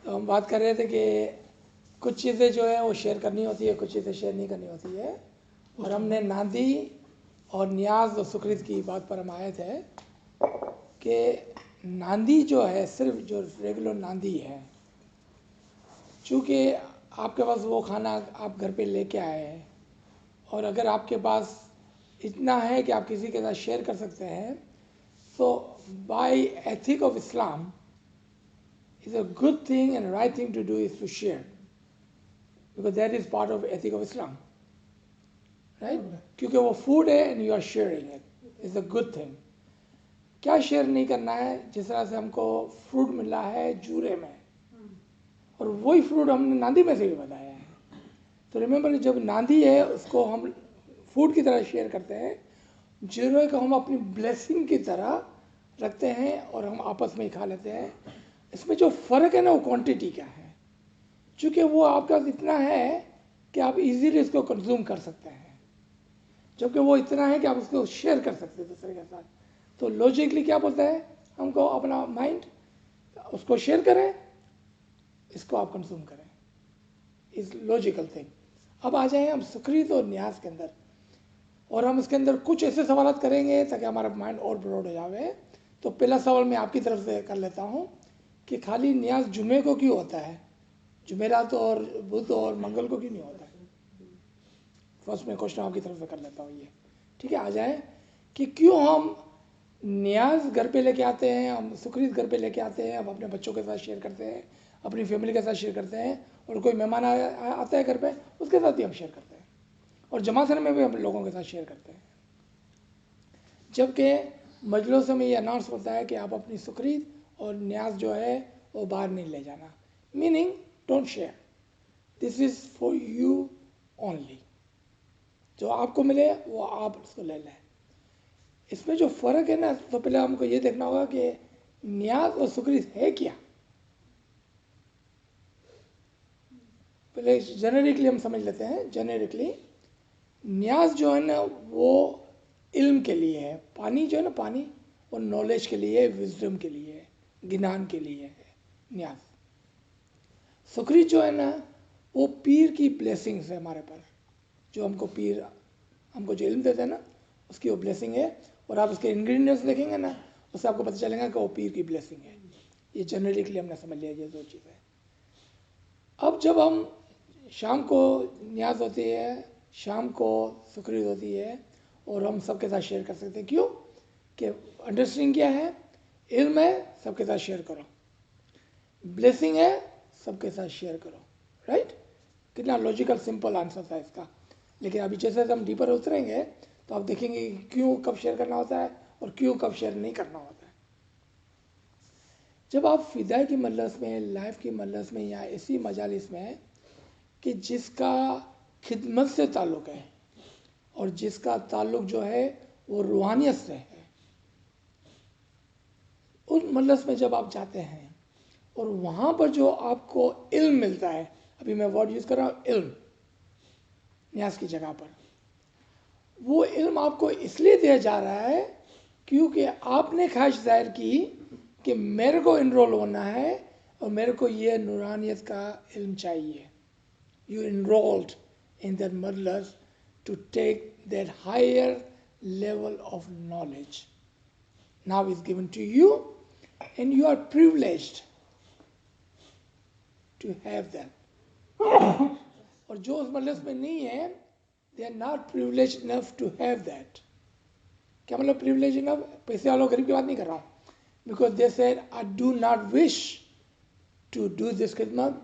तो हम बात कर रहे थे कि कुछ चीज़ें जो है वो शेयर करनी होती है, कुछ चीज़ें शेयर नहीं करनी होती है। और हमने नांदी और न्याज और सुकृत की बात पर हम आए थे कि नांदी जो है सिर्फ जो रेगुलर नांदी है, चूँकि आपके पास वो खाना आप घर पे लेके आए हैं और अगर आपके पास इतना है कि आप किसी के साथ शेयर कर सकते हैं, तो by ethic of Islam is a good thing and right thing to do is to share, because that is part of ethic of Islam, right? क्योंकि वो फूड है and you are sharing it is a good thing. क्या share नहीं करना है? जिस तरह से हमको फ्रूट मिला है जूरे में, और वही फ्रूट हमने नांदी में से भी बताया है। तो रिमेंबर, जब नांदी है उसको हम फूड की तरह शेयर करते हैं, जूरे को हम अपनी ब्लेसिंग की तरह रखते हैं और हम आपस में ही खा लेते हैं। इसमें जो फ़र्क है ना, वो क्वांटिटी का है। चूँकि वो आपका इतना है कि आप इजीली इसको कंज्यूम कर सकते हैं, जबकि वो इतना है कि आप उसको शेयर कर सकते हैं दूसरे के साथ। तो लॉजिकली क्या बोलता है हमको अपना माइंड, उसको शेयर करें, इसको आप कंज्यूम करें, इज लॉजिकल थिंग। अब आ जाए हम सुकृत और न्यास के अंदर, और हम इसके अंदर कुछ ऐसे सवाल करेंगे ताकि हमारा माइंड और ब्रॉड हो जाए। तो पहला सवाल मैं आपकी तरफ से कर लेता हूँ कि खाली न्यास जुमे को क्यों होता है, जुमेरात और बुध और मंगल को क्यों नहीं होता है? फर्स्ट मैं क्वेश्चन आपकी तरफ से कर लेता हूँ ये, ठीक है? आ जाए कि क्यों हम न्याज घर पे लेके आते हैं, हम सुकृत घर पे लेके आते हैं, हम अपने बच्चों के साथ शेयर करते हैं, अपनी फैमिली के साथ शेयर करते हैं, और कोई मेहमान आता है घर पे उसके साथ भी हम शेयर करते हैं, और जमासन में भी हम लोगों के साथ शेयर करते हैं। जबकि मजलिसों में ये अनाउंस होता है कि आप अपनी सुकृत और न्याज जो है वो बाहर नहीं ले जाना, meaning don't share, this is for you only. जो आपको मिले वो आप उसको ले लें। इसमें जो फ़र्क है ना, तो पहले हमको ये देखना होगा कि न्याज और सुकृत है क्या। पहले जेनेरिकली हम समझ लेते हैं। जेनेरिकली न्याज जो है ना वो इल्म के लिए है, पानी जो है ना, पानी और नॉलेज के लिए, विजडम के लिए, ज्ञान के लिए है न्याज। सुकृत जो है ना वो पीर की ब्लेसिंग्स है हमारे पर, जो हमको पीर हमको जो इल्म देते हैं ना उसकी वो ब्लेसिंग है, और आप उसके इंग्रेडिएंट्स देखेंगे ना उससे आपको पता चलेगा कि वो पीर की ब्लेसिंग है। ये जनरली हमने समझ लिया, ये दो चीज़ें। अब जब हम शाम को न्याज होती है, शाम को सुकृत होती है, और हम सबके साथ शेयर कर सकते हैं। क्यों? कि अंडरस्टैंडिंग क्या है? इल्म है, सबके साथ शेयर करो, ब्लेसिंग है, सबके साथ शेयर करो, राइट? कितना लॉजिकल सिंपल आंसर था इसका। लेकिन अभी जैसे हम डीपर उतरेंगे तो आप देखेंगे कि क्यों कब शेयर करना होता है और क्यों कब शेयर नहीं करना होता है। जब आप फिदा की मजलिस में, लाइफ की मजलिस में, या ऐसी मजालिस में कि जिसका खिदमत से ताल्लुक़ है और जिसका ताल्लुक़ जो है वो रूहानियत से है, उस मजलिस में जब आप जाते हैं और वहाँ पर जो आपको इल्म मिलता है, अभी मैं वर्ड यूज़ कर रहा हूँ इल्म न्यास की जगह पर, वो इल्म आपको इसलिए दिया जा रहा है क्योंकि आपने ख्वाहिश जाहिर की कि मेरे को इनरोल होना है और मेरे को ये नूरानियत का इल्म चाहिए। यू इनरोल्ड इन दैट मजलिस to take that higher level of knowledge now is given to you and you are privileged to have that. और जो उस मजलिस में नहीं है, they are not privileged enough to have that. क्या मतलब privileged enough? पैसे वालों गरीब की बात नहीं कर रहा हूँ, because they said I do not wish to do this khidmat,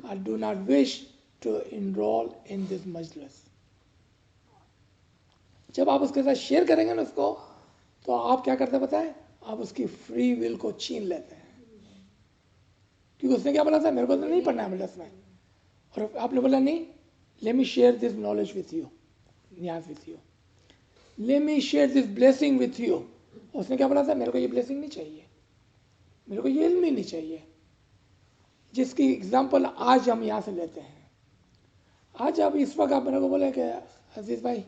I do not wish to enroll in this majlis. जब आप उसके साथ शेयर करेंगे ना उसको, तो आप क्या करते हैं पता है? आप उसकी फ्री विल को छीन लेते हैं, क्योंकि उसने क्या बोला था? मेरे को तो नहीं पढ़ना है मजलिस में, और आपने बोला नहीं, let me share this knowledge with you, Niaz with you, let me share this blessing with you। उसने क्या बोला था? मेरे को ये ब्लेसिंग नहीं चाहिए, मेरे को ये इल्म ही नहीं चाहिए। जिसकी एग्जांपल आज हम यहाँ से लेते हैं। आज आप इस वक्त आप मेरे को बोले कि अजीज़ भाई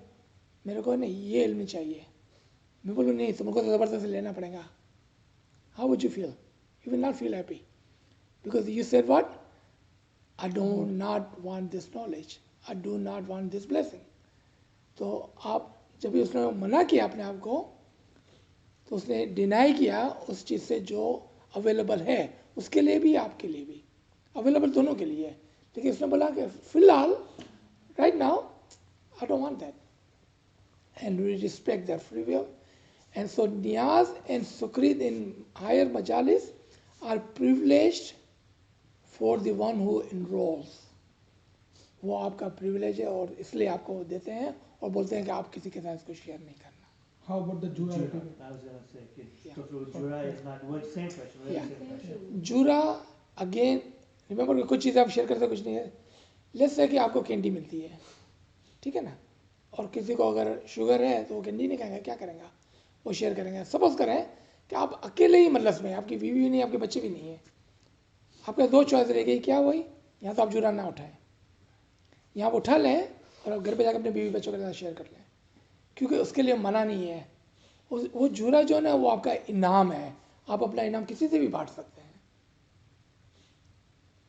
मेरे को नहीं ये इल्म चाहिए, मैं बोलूँ नहीं तुमको तो ज़बरदस्ती लेना पड़ेगा। How would you feel? You will not feel happy, because you said what? I do not want this knowledge, I do not want this blessing. तो आप जब भी उसने मना किया अपने आप को, तो उसने डिनाई किया उस चीज़ से जो अवेलेबल है, उसके लिए भी आपके लिए भी अवेलेबल, दोनों के लिए है। लेकिन उसने बोला कि फिलहाल right now I don't want that, and we respect that free will. And so नियाज एंड सुक्रीत इन हायर मजालिस are privileged for the one who enrolls. वो आपका प्रिविलेज है और इसलिए आपको देते हैं और बोलते हैं कि आप किसी के साथ इसको शेयर नहीं करना। How about the Jura? Jura. I was gonna say, so Jura is not what, same question, right? Yeah. Same question. जूरा अगेन रिमेंबर कि कुछ चीज़ें आप शेयर करते कुछ नहीं है। लेट्स से कि आपको कैंडी मिलती है, ठीक है ना, और किसी को अगर शुगर है तो वो कैंडी नहीं खाएंगे, क्या करेंगे, वो शेयर करेंगे। सपोज करें कि आप अकेले ही मजलिस में, आपकी बीवी भी नहीं, आपके बच्चे भी नहीं है, आपके दो चॉइस रह गई, क्या वही, या तो आप जूरा ना उठाएं, या आप उठा लें और आप घर पे जाकर अपने बीवी बच्चों के साथ शेयर कर लें, क्योंकि उसके लिए मना नहीं है। वो जूरा जो है ना, वो आपका इनाम है, आप अपना इनाम किसी से भी बांट सकते हैं,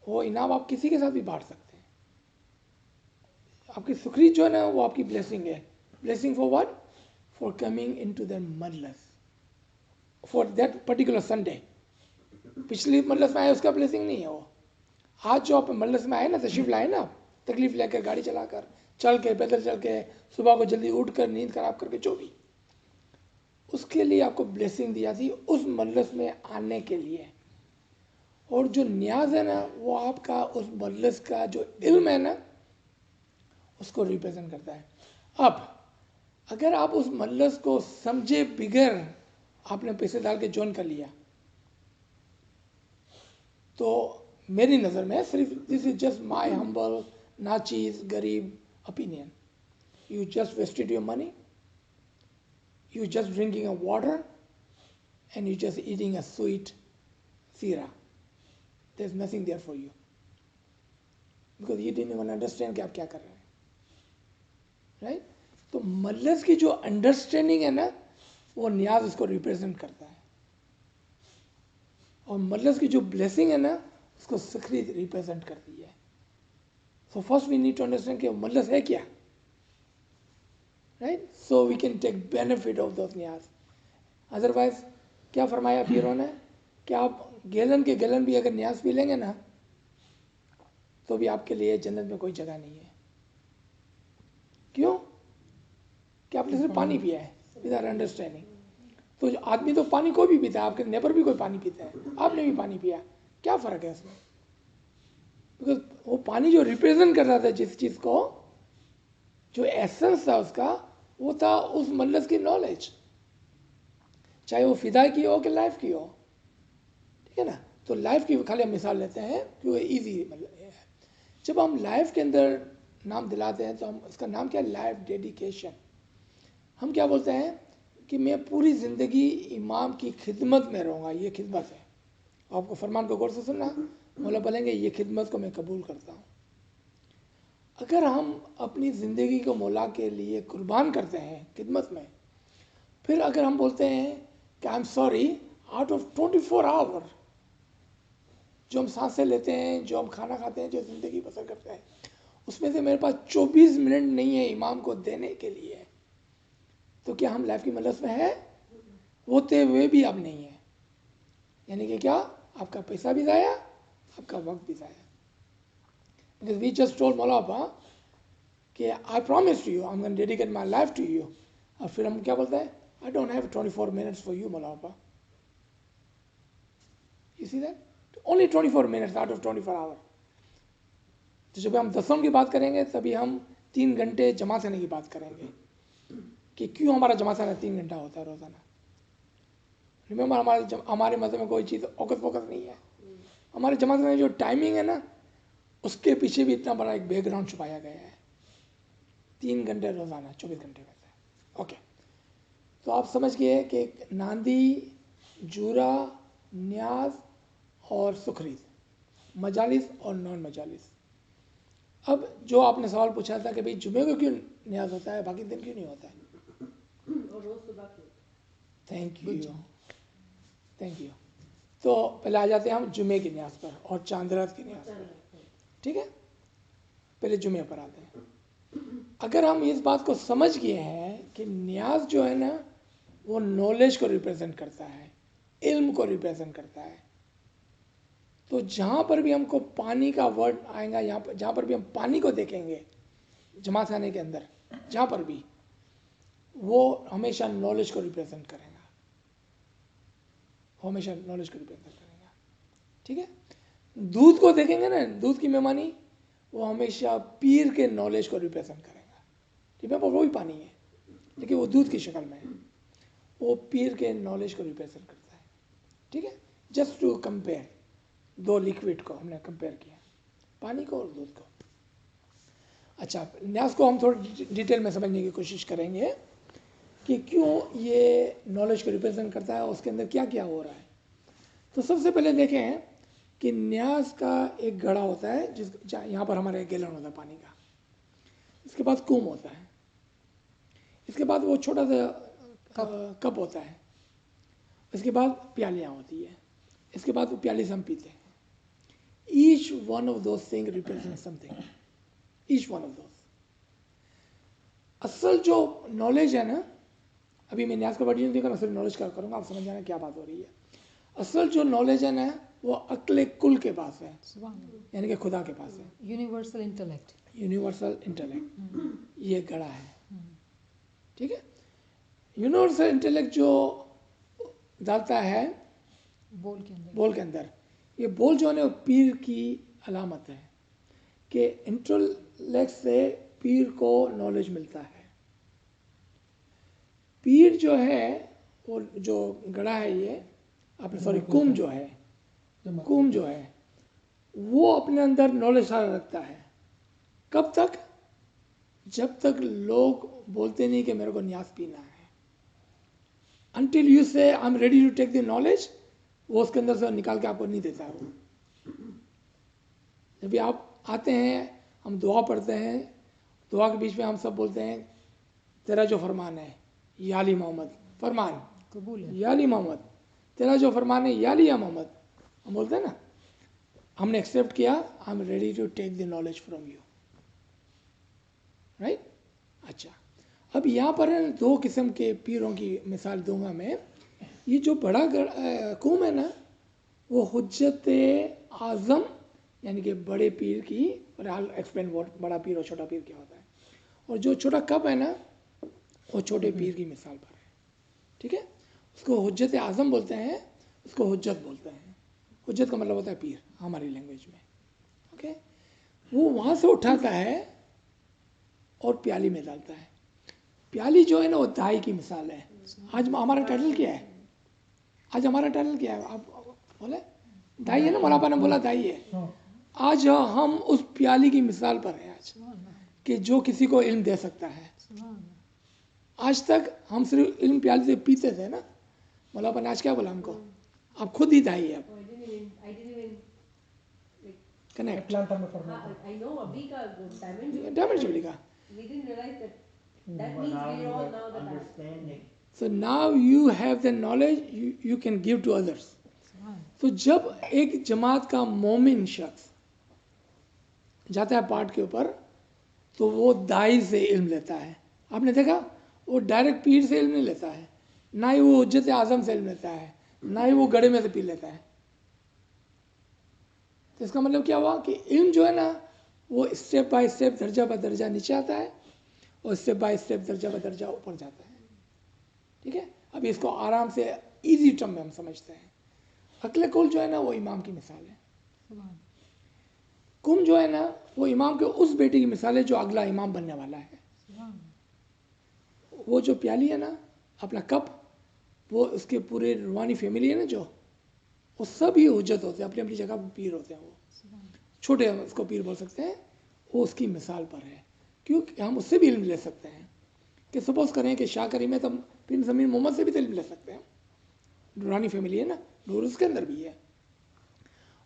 वो इनाम आप किसी के साथ भी बांट सकते हैं। आपकी सुखरीत जो है ना, वो आपकी ब्लेसिंग है। Blessing for what? For coming into the Majlis for that particular Sunday. पिछली मजलिस में आए उसका ब्लेसिंग नहीं है वो। आज जो आप मजलिस में आए ना, तशरीफ लाए ना, तकलीफ लेकर, गाड़ी चलाकर, चल के, पैदल चल के, सुबह को जल्दी उठ कर, नींद खराब करके, जो भी, उसके लिए आपको ब्लेसिंग दिया थी उस मजलिस में आने के लिए। और जो न्याज है ना, वो आपका उस मजलिस का जो इल्म है ना, उसको रिप्रेजेंट करता है। अब अगर आप उस मजलिस को समझे बिगर आपने पैसे डाल के ज्वाइन कर लिया, तो मेरी नज़र में सिर्फ this is just my humble नाचीज गरीब opinion. You just wasted your money, you just drinking a water and you just eating a sweet sira. There's nothing there for you because you didn't even understand कि आप क्या कर रहे हैं, right? तो मजलिस की जो अंडरस्टैंडिंग है ना, वो नियाज उसको रिप्रेजेंट करता है, और मजलिस की जो ब्लेसिंग है ना, उसको सुखरीत रिप्रेजेंट करती है। So first we need to understand कि मजलिस है क्या, right? So we can take benefit of those नियाज। अदरवाइज क्या फरमाया पीरों ने कि आप गैलन के गैलन भी अगर न्याज पी लेंगे ना, तो भी आपके लिए जन्नत में कोई जगह नहीं है। क्यों? कि आपने सिर्फ पानी पिया है विदाउट अंडरस्टैंडिंग। तो जो आदमी तो पानी कोई भी पीता है, आपके नेबर भी कोई पानी पीता है, आपने भी पानी पिया, क्या फ़र्क है उसमें? बिकॉज वो पानी जो रिप्रेजेंट कर रहा था जिस चीज़ को, जो एसेंस था उसका, वो था उस मजलिस की नॉलेज, चाहे वो फिदा की हो कि लाइफ की हो, ठीक है ना। तो लाइफ की खाली हम मिसाल लेते हैं क्योंकि ईजी मतलब है। जब हम लाइफ के अंदर नाम दिलाते हैं तो हम इसका नाम क्या है? Life dedication. हम क्या बोलते हैं कि मैं पूरी ज़िंदगी इमाम की खिदमत में रहूँगा, ये खिदमत है। आपको फरमान को गौर से सुनना, मौला बोलेंगे ये खिदमत को मैं कबूल करता हूँ। अगर हम अपनी ज़िंदगी को मौला के लिए कुर्बान करते हैं खिदमत में, फिर अगर हम बोलते हैं कि I am sorry, out of 24 hour जो हम सांसें लेते हैं, जो हम खाना खाते हैं, जो ज़िंदगी बसर करते हैं, उसमें से मेरे पास 24 मिनट नहीं है इमाम को देने के लिए, तो क्या हम लाइफ की मजलिस में है? होते हुए भी अब नहीं है। यानी कि क्या? आपका पैसा भी ज़ाया, आपका वक्त भी ज़ाया। Because we just told Maula Baba कि I promise to you, I am going to dedicate my life to you, और फिर हम क्या बोलते हैं? I don't have 24 minutes for you Maula Baba. You see that? Only 24 minutes out of 24 hour. तो जब हम दसों की बात करेंगे तभी हम 3 घंटे जमा सहने की बात करेंगे कि क्यों हमारा जमा सहना 3 घंटा होता है रोज़ाना। रिमेंबर, हमारे मज़हब में कोई चीज़ औकस फोकस नहीं है। हमारे जमा सहने जो टाइमिंग है ना, उसके पीछे भी इतना बड़ा एक बैकग्राउंड छुपाया गया है। 3 घंटे रोज़ाना 24 घंटे में से। ओके, तो आप समझ गए कि नांदी, जूरा, न्याज और सुखरीत, मजालिस और नॉन मजालिस। अब जो आपने सवाल पूछा था कि भाई जुमे को क्यों न्याज होता है, बाकी दिन क्यों नहीं होता है? Thank you, thank you. तो पहले आ जाते हैं हम जुमे की न्याज पर और चांद रात की न्याज पर। ठीक है, पहले जुमे पर आते हैं। अगर हम इस बात को समझ गए हैं कि न्यास जो है ना वो नॉलेज को रिप्रेजेंट करता है, इल्म को रिप्रेजेंट करता है, तो जहाँ पर भी हमको पानी का वर्ड आएगा, यहाँ पर जहाँ पर भी हम पानी को देखेंगे जमात खाने के अंदर, जहाँ पर भी, वो हमेशा नॉलेज को रिप्रेजेंट करेगा, हमेशा नॉलेज को रिप्रेजेंट करेगा। ठीक है, दूध को देखेंगे ना, दूध की मेहमानी, वो हमेशा पीर के नॉलेज को रिप्रेजेंट करेगा। ठीक है, वो भी पानी है लेकिन वो दूध की शक्ल में है, वो पीर के नॉलेज को रिप्रेजेंट करता है। ठीक है, जस्ट टू कंपेयर दो लिक्विड को हमने कंपेयर किया, पानी को और दूध को। अच्छा, न्यास को हम थोड़ा डिटेल में समझने की कोशिश करेंगे कि क्यों ये नॉलेज को रिप्रेजेंट करता है, उसके अंदर क्या क्या हो रहा है। तो सबसे पहले देखें कि न्यास का एक घड़ा होता है, जिस यहाँ पर हमारा एक गैलन होता है पानी का, इसके बाद कुम होता है, इसके बाद वो छोटा सा कप होता है, इसके बाद प्यालियाँ होती है, इसके बाद वो प्याली से हम पीते हैं। Each one of those thing represent something, each one of those. असल जो नॉलेज है ना, अभी मैं न्यास का वर्ड नहीं देखा, असल नॉलेज का करूँगा, आप समझ जाना क्या बात हो रही है। असल जो नॉलेज है ना वो अक्ले कुल के पास है, यानी कि खुदा के पास है, यूनिवर्सल इंटेलेक्ट। यूनिवर्सल इंटेलेक्ट ये गड़ा है। ठीक है, यूनिवर्सल इंटेलेक्ट जो डालता है बोल के अंदर, ये बोल जो है ना पीर की अलामत है कि इंटेलेक्ट से पीर को नॉलेज मिलता है। पीर जो है वो जो गड़ा है ये अपने सॉरी कुम जो है, कुम जो है वो अपने अंदर नॉलेज सारा रखता है। कब तक? जब तक लोग बोलते नहीं कि मेरे को न्यास पीना है। Until you say I'm ready to take the knowledge, वो उसके अंदर से निकाल के आपको नहीं देता है वो। जब भी आप आते हैं, हम दुआ पढ़ते हैं, दुआ के बीच में हम सब बोलते हैं तेरा जो फरमान है या अली मोहम्मद, फरमान कबूल है, या अली मोहम्मद, तेरा जो फरमान है या अली मोहम्मद, हम बोलते हैं ना, हमने एक्सेप्ट किया, I am ready to take the knowledge from you, right. अच्छा, अब यहाँ पर दो किस्म के पीरों की मिसाल दूंगा मैं। ये जो बड़ा कुम है ना, वो हुज्जत आज़म यानी कि बड़े पीर की, और आई एक्सप्लेन व्हाट बड़ा पीर और छोटा पीर क्या होता है, और जो छोटा कप है ना वो छोटे पीर की मिसाल पर है। ठीक है, उसको हुज्जत आज़म बोलते हैं, उसको हुज्जत बोलते हैं। हुज्जत का मतलब होता है पीर हमारी लैंग्वेज में। ओके, वो वहाँ से उठाता है और प्याली में डालता है। प्याली जो है ना वो दाई की मिसाल है। आज हमारा टाइटल क्या है? आज हमारा टाइटल क्या है? आप बोले दाई है ना, मौलाना ने बोला दाई है। आज हम उस प्याली की मिसाल पर हैं आज, कि जो किसी को इल्म दे सकता है। आज तक हम सिर्फ इल्म प्याली से पीते थे ना, मौलाना ने आज क्या बोला हमको? आप खुद ही दाई है। कनेक्ट डायमंड जुबली का। That means we all know the understanding. So now you have the knowledge you can give to others. तो जब एक जमात का मोमिन शख्स जाता है पाठ के ऊपर, तो वो दाई से इल्म लेता है। आपने देखा, वो डायरेक्ट पीर से इल्म नहीं लेता है, ना ही वो हुज्जत आज़म से इल्म लेता है, ना ही वो गड़े में से पी लेता है। तो इसका मतलब क्या हुआ कि इल्म जो है ना वो स्टेप बाय स्टेप, दर्जा बाय दर्जा नीचे आता है और स्टेप बाय स्टेप, दर्जा बाय दर्जा ऊपर जाता है। ठीक है, अब इसको आराम से इजी टर्म में हम समझते हैं। अक्ल कुल जो है ना वो इमाम की मिसाल है। कुम जो है ना वो इमाम के उस बेटे की मिसाल है जो अगला इमाम बनने वाला है। वो जो प्याली है ना, अपना कप, वो उसके पूरे रूहानी फैमिली है ना, जो वो सब ही हुज्जत होते हैं, अपनी अपनी जगह पर पीर होते हैं। वो छोटे उसको पीर बोल सकते हैं, वो उसकी मिसाल पर है, क्योंकि हम उससे भी इल्म ले सकते हैं। कि सपोज करें कि शाह करीम है, तो फिर ज़मीन मोहम्मद से भी तो इल्म ले सकते हैं। नूरानी फैमिली है ना, नूर उसके अंदर भी है।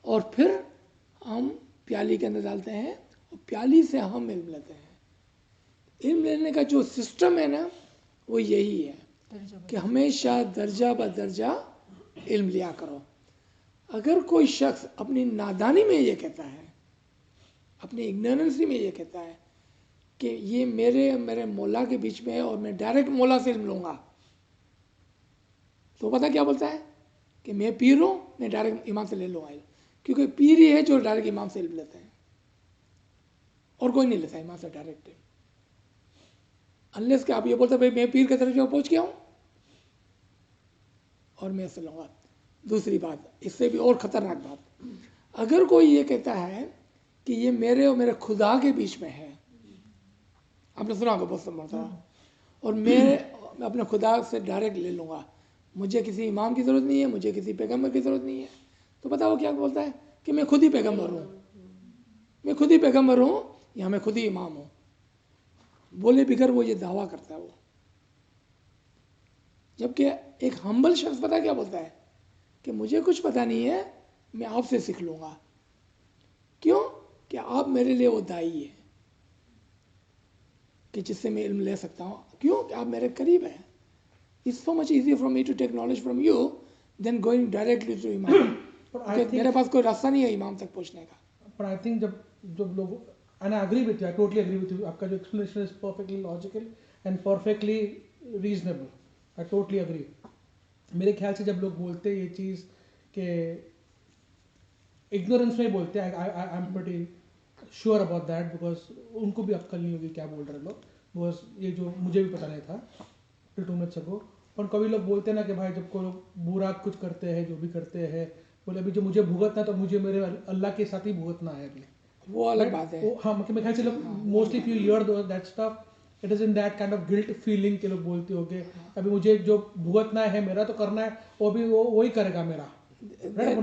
और फिर हम प्याली के अंदर डालते हैं और प्याली से हम इल्म लेते हैं। इल्म लेने का जो सिस्टम है ना वो यही है कि हमेशा दर्जा ब दर्जा इल्म लिया करो। अगर कोई शख्स अपनी नादानी में ये कहता है अपनी इग्नोरेंसी में ये कहता है कि ये मेरे मौला के बीच में है और मैं डायरेक्ट मौला से इल्म लूँगा, तो पता क्या बोलता है कि मैं पीर हूँ, मैं डायरेक्ट इमाम से ले लूँगा इल्म, क्योंकि पीर ही है जो डायरेक्ट इमाम से इल्म लेते हैं, और कोई नहीं लेता इमाम से डायरेक्ट इल्म, अनलेस कि आप ये बोलते भाई मैं पीर की तरफ पहुँच गया हूँ और मैं इससे लूँगा। दूसरी बात, इससे भी और ख़तरनाक बात, अगर कोई ये कहता है कि ये मेरे और मेरे खुदा के बीच में है, आपने सुना होगा बहुत समझता, और मैं अपने खुदा से डायरेक्ट ले लूँगा, मुझे किसी इमाम की ज़रूरत नहीं है, मुझे किसी पैगम्बर की ज़रूरत नहीं है, तो पता वो क्या बोलता है कि मैं खुद ही पैगम्बर हूँ, मैं खुद ही पैगम्बर हूँ या मैं खुद ही इमाम हूँ, बोले बिगर वो ये दावा करता है वो। जबकि एक हम्बल शख्स पता क्या बोलता है कि मुझे कुछ पता नहीं है, मैं आपसे सीख लूँगा, क्यों कि आप मेरे लिए वो दाई है कि जिससे मैं इल्म ले सकता हूँ, क्यों कि आप मेरे करीब हैं। It's so much easier for me to take knowledge from you than going directly to imam. मेरे पास कोई रास्ता नहीं है इमाम तक पहुँचने का। But I think जब लोग, and I agree with you, I totally agree with you, आपका जो explanation is perfectly logical and perfectly reasonable, I totally agree. मेरे ख्याल से जब लोग बोलते हैं ये चीज़ कि ignorance में बोलते हैं, I'm pretty sure about that, because उनको भी अक्ल नहीं होगी क्या बोल रहे लोग, because ये जो मुझे भी पता नहीं था till 2 minutes ago। पर कभी लोग बोलते हैं ना कि भाई जब कोई लोग बुरा कुछ करते हैं, जो भी करते हैं, बोले अभी जो मुझे भुगतना तो मुझे मेरे अल्लाह के साथ ही भुगतना है अभी, वो अलग बात है। हाँ, मेरे ख्याल से लोग mostly if you here that stuff, it is in that kind of guilt feeling के लोग बोलते होंगे अभी मुझे जो भुगतना है मेरा तो करना है, वो भी वो वही करेगा मेरा, राइट।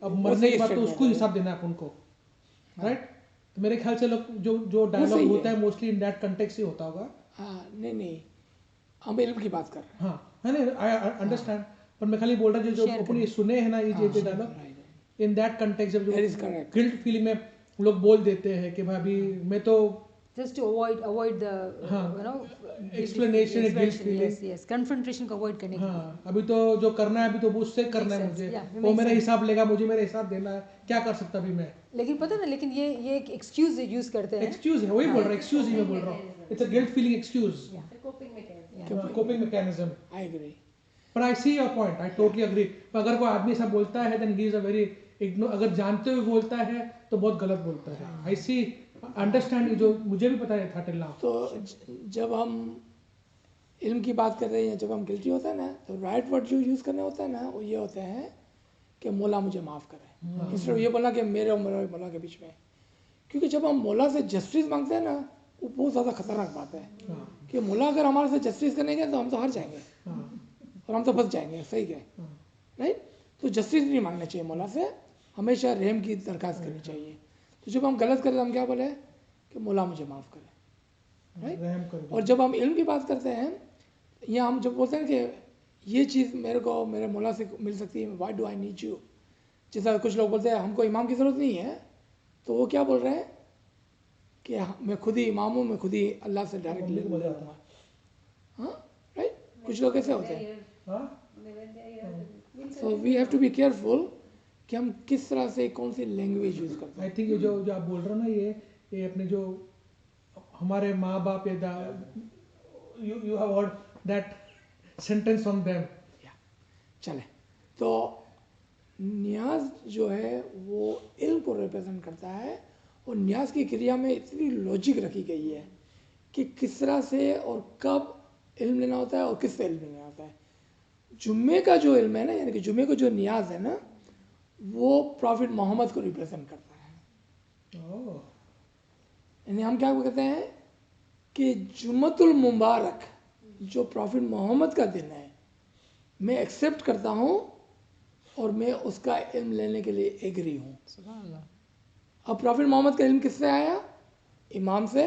अब मरने के बाद तो उसको हिसाब देना है अपन को, राइट। तो मेरे ख्याल से लोग जो डायलॉग होता है मोस्टली इन दैट कंटेक्स्ट ही होता होगा। हाँ नहीं, हम इल्म की बात कर रहे हैं। हाँ है ना, आई अंडरस्टैंड, पर मैं खाली बोल रहा हूँ जो अपन ये सुने हैं ना ये डायलॉग इन दैट कंटेक्स्ट, जब जो गिल्ट फीलिंग में लोग बोल देते हैं कि भाई अभी मैं तो just to avoid the you know explanation and guilt feeling, yes confrontation को avoid करने के लिए। हाँ, अभी तो जो करना है अभी तो उससे करना है मुझे, वो मेरा हिसाब लेगा, मुझे मेरा हिसाब देना है, क्या कर सकता अभी मैं। लेकिन पता ना, लेकिन ये एक एक्सक्यूज यूज करते हैं, एक्सक्यूज है, वही बोल रहा हूँ, एक्सक्यूज ही मैं बोल रहा हूँ, it's a guilt feeling excuse, coping mechanism. I agree, पर I see your point, I totally agree. अगर कोई आदमी ऐसा बोलता है then he is a very अगर जानते हुए बोलता है तो बहुत गलत बोलता है। आई सी अंडरस्टैंड, जो मुझे भी पता है था टिल नाउ। तो जब हम इल्म की बात कर रहे हैं, जब हम गिल्टी होता है ना, तो राइट वर्ड जो यूज़ करने होता है ना, वो ये होते हैं कि मौला मुझे माफ़ करे, इंस्टेड ये बोलना कि मेरे और मेरे मौला के बीच में। क्योंकि जब हम मौला से जस्टिस मांगते हैं ना, वो बहुत ज़्यादा खतरनाक बात है कि मौला अगर हमारे से जस्टिस करने गए तो हम तो हार जाएंगे और हम तो फंस जाएंगे, सही है राइट। तो जस्टिस नहीं मांगना चाहिए मौला से, हमेशा रहम की दरख्वास्त करनी चाहिए। तो जब हम गलत करें तो हम क्या बोले कि मौला मुझे माफ़ करे, राइट। और जब हम इल्म की बात करते हैं, या हम जब बोलते हैं कि ये चीज़ मेरे को मेरे मौला से मिल सकती है, why do I need you, जैसा कुछ लोग बोलते हैं हमको इमाम की ज़रूरत नहीं है, तो वो क्या बोल रहे हैं कि मैं खुद ही इमाम हूँ, मैं खुद ही अल्लाह से डायरेक्ट ले लूँगा। हाँ राइट, कुछ लोग ऐसे होते हैं। So we have to be careful कि हम किस तरह से कौन सी लैंग्वेज यूज़ करते हैं। आई थिंक जो आप बोल रहे हो ना, ये अपने जो हमारे माँ बाप या you have heard that sentence from them. चले, तो न्याज जो है वो इल्म को रिप्रेजेंट करता है, और न्याज की क्रिया में इतनी लॉजिक रखी गई है कि किस तरह से और कब इल्म लेना होता है और किससे इल्म लेना होता है। जुम्मे का जो इल्म है ना, यानी कि जुम्मे को जो न्याज है ना, वो प्रॉफिट मोहम्मद को रिप्रेजेंट करता है। यानी हम क्या कहते हैं कि जुम्मतुल मुबारक जो प्रॉफिट मोहम्मद का दिन है, मैं एक्सेप्ट करता हूँ और मैं उसका इल्म लेने के लिए एग्री हूँ। अब प्रॉफिट मोहम्मद का इल्म किससे आया? इमाम से,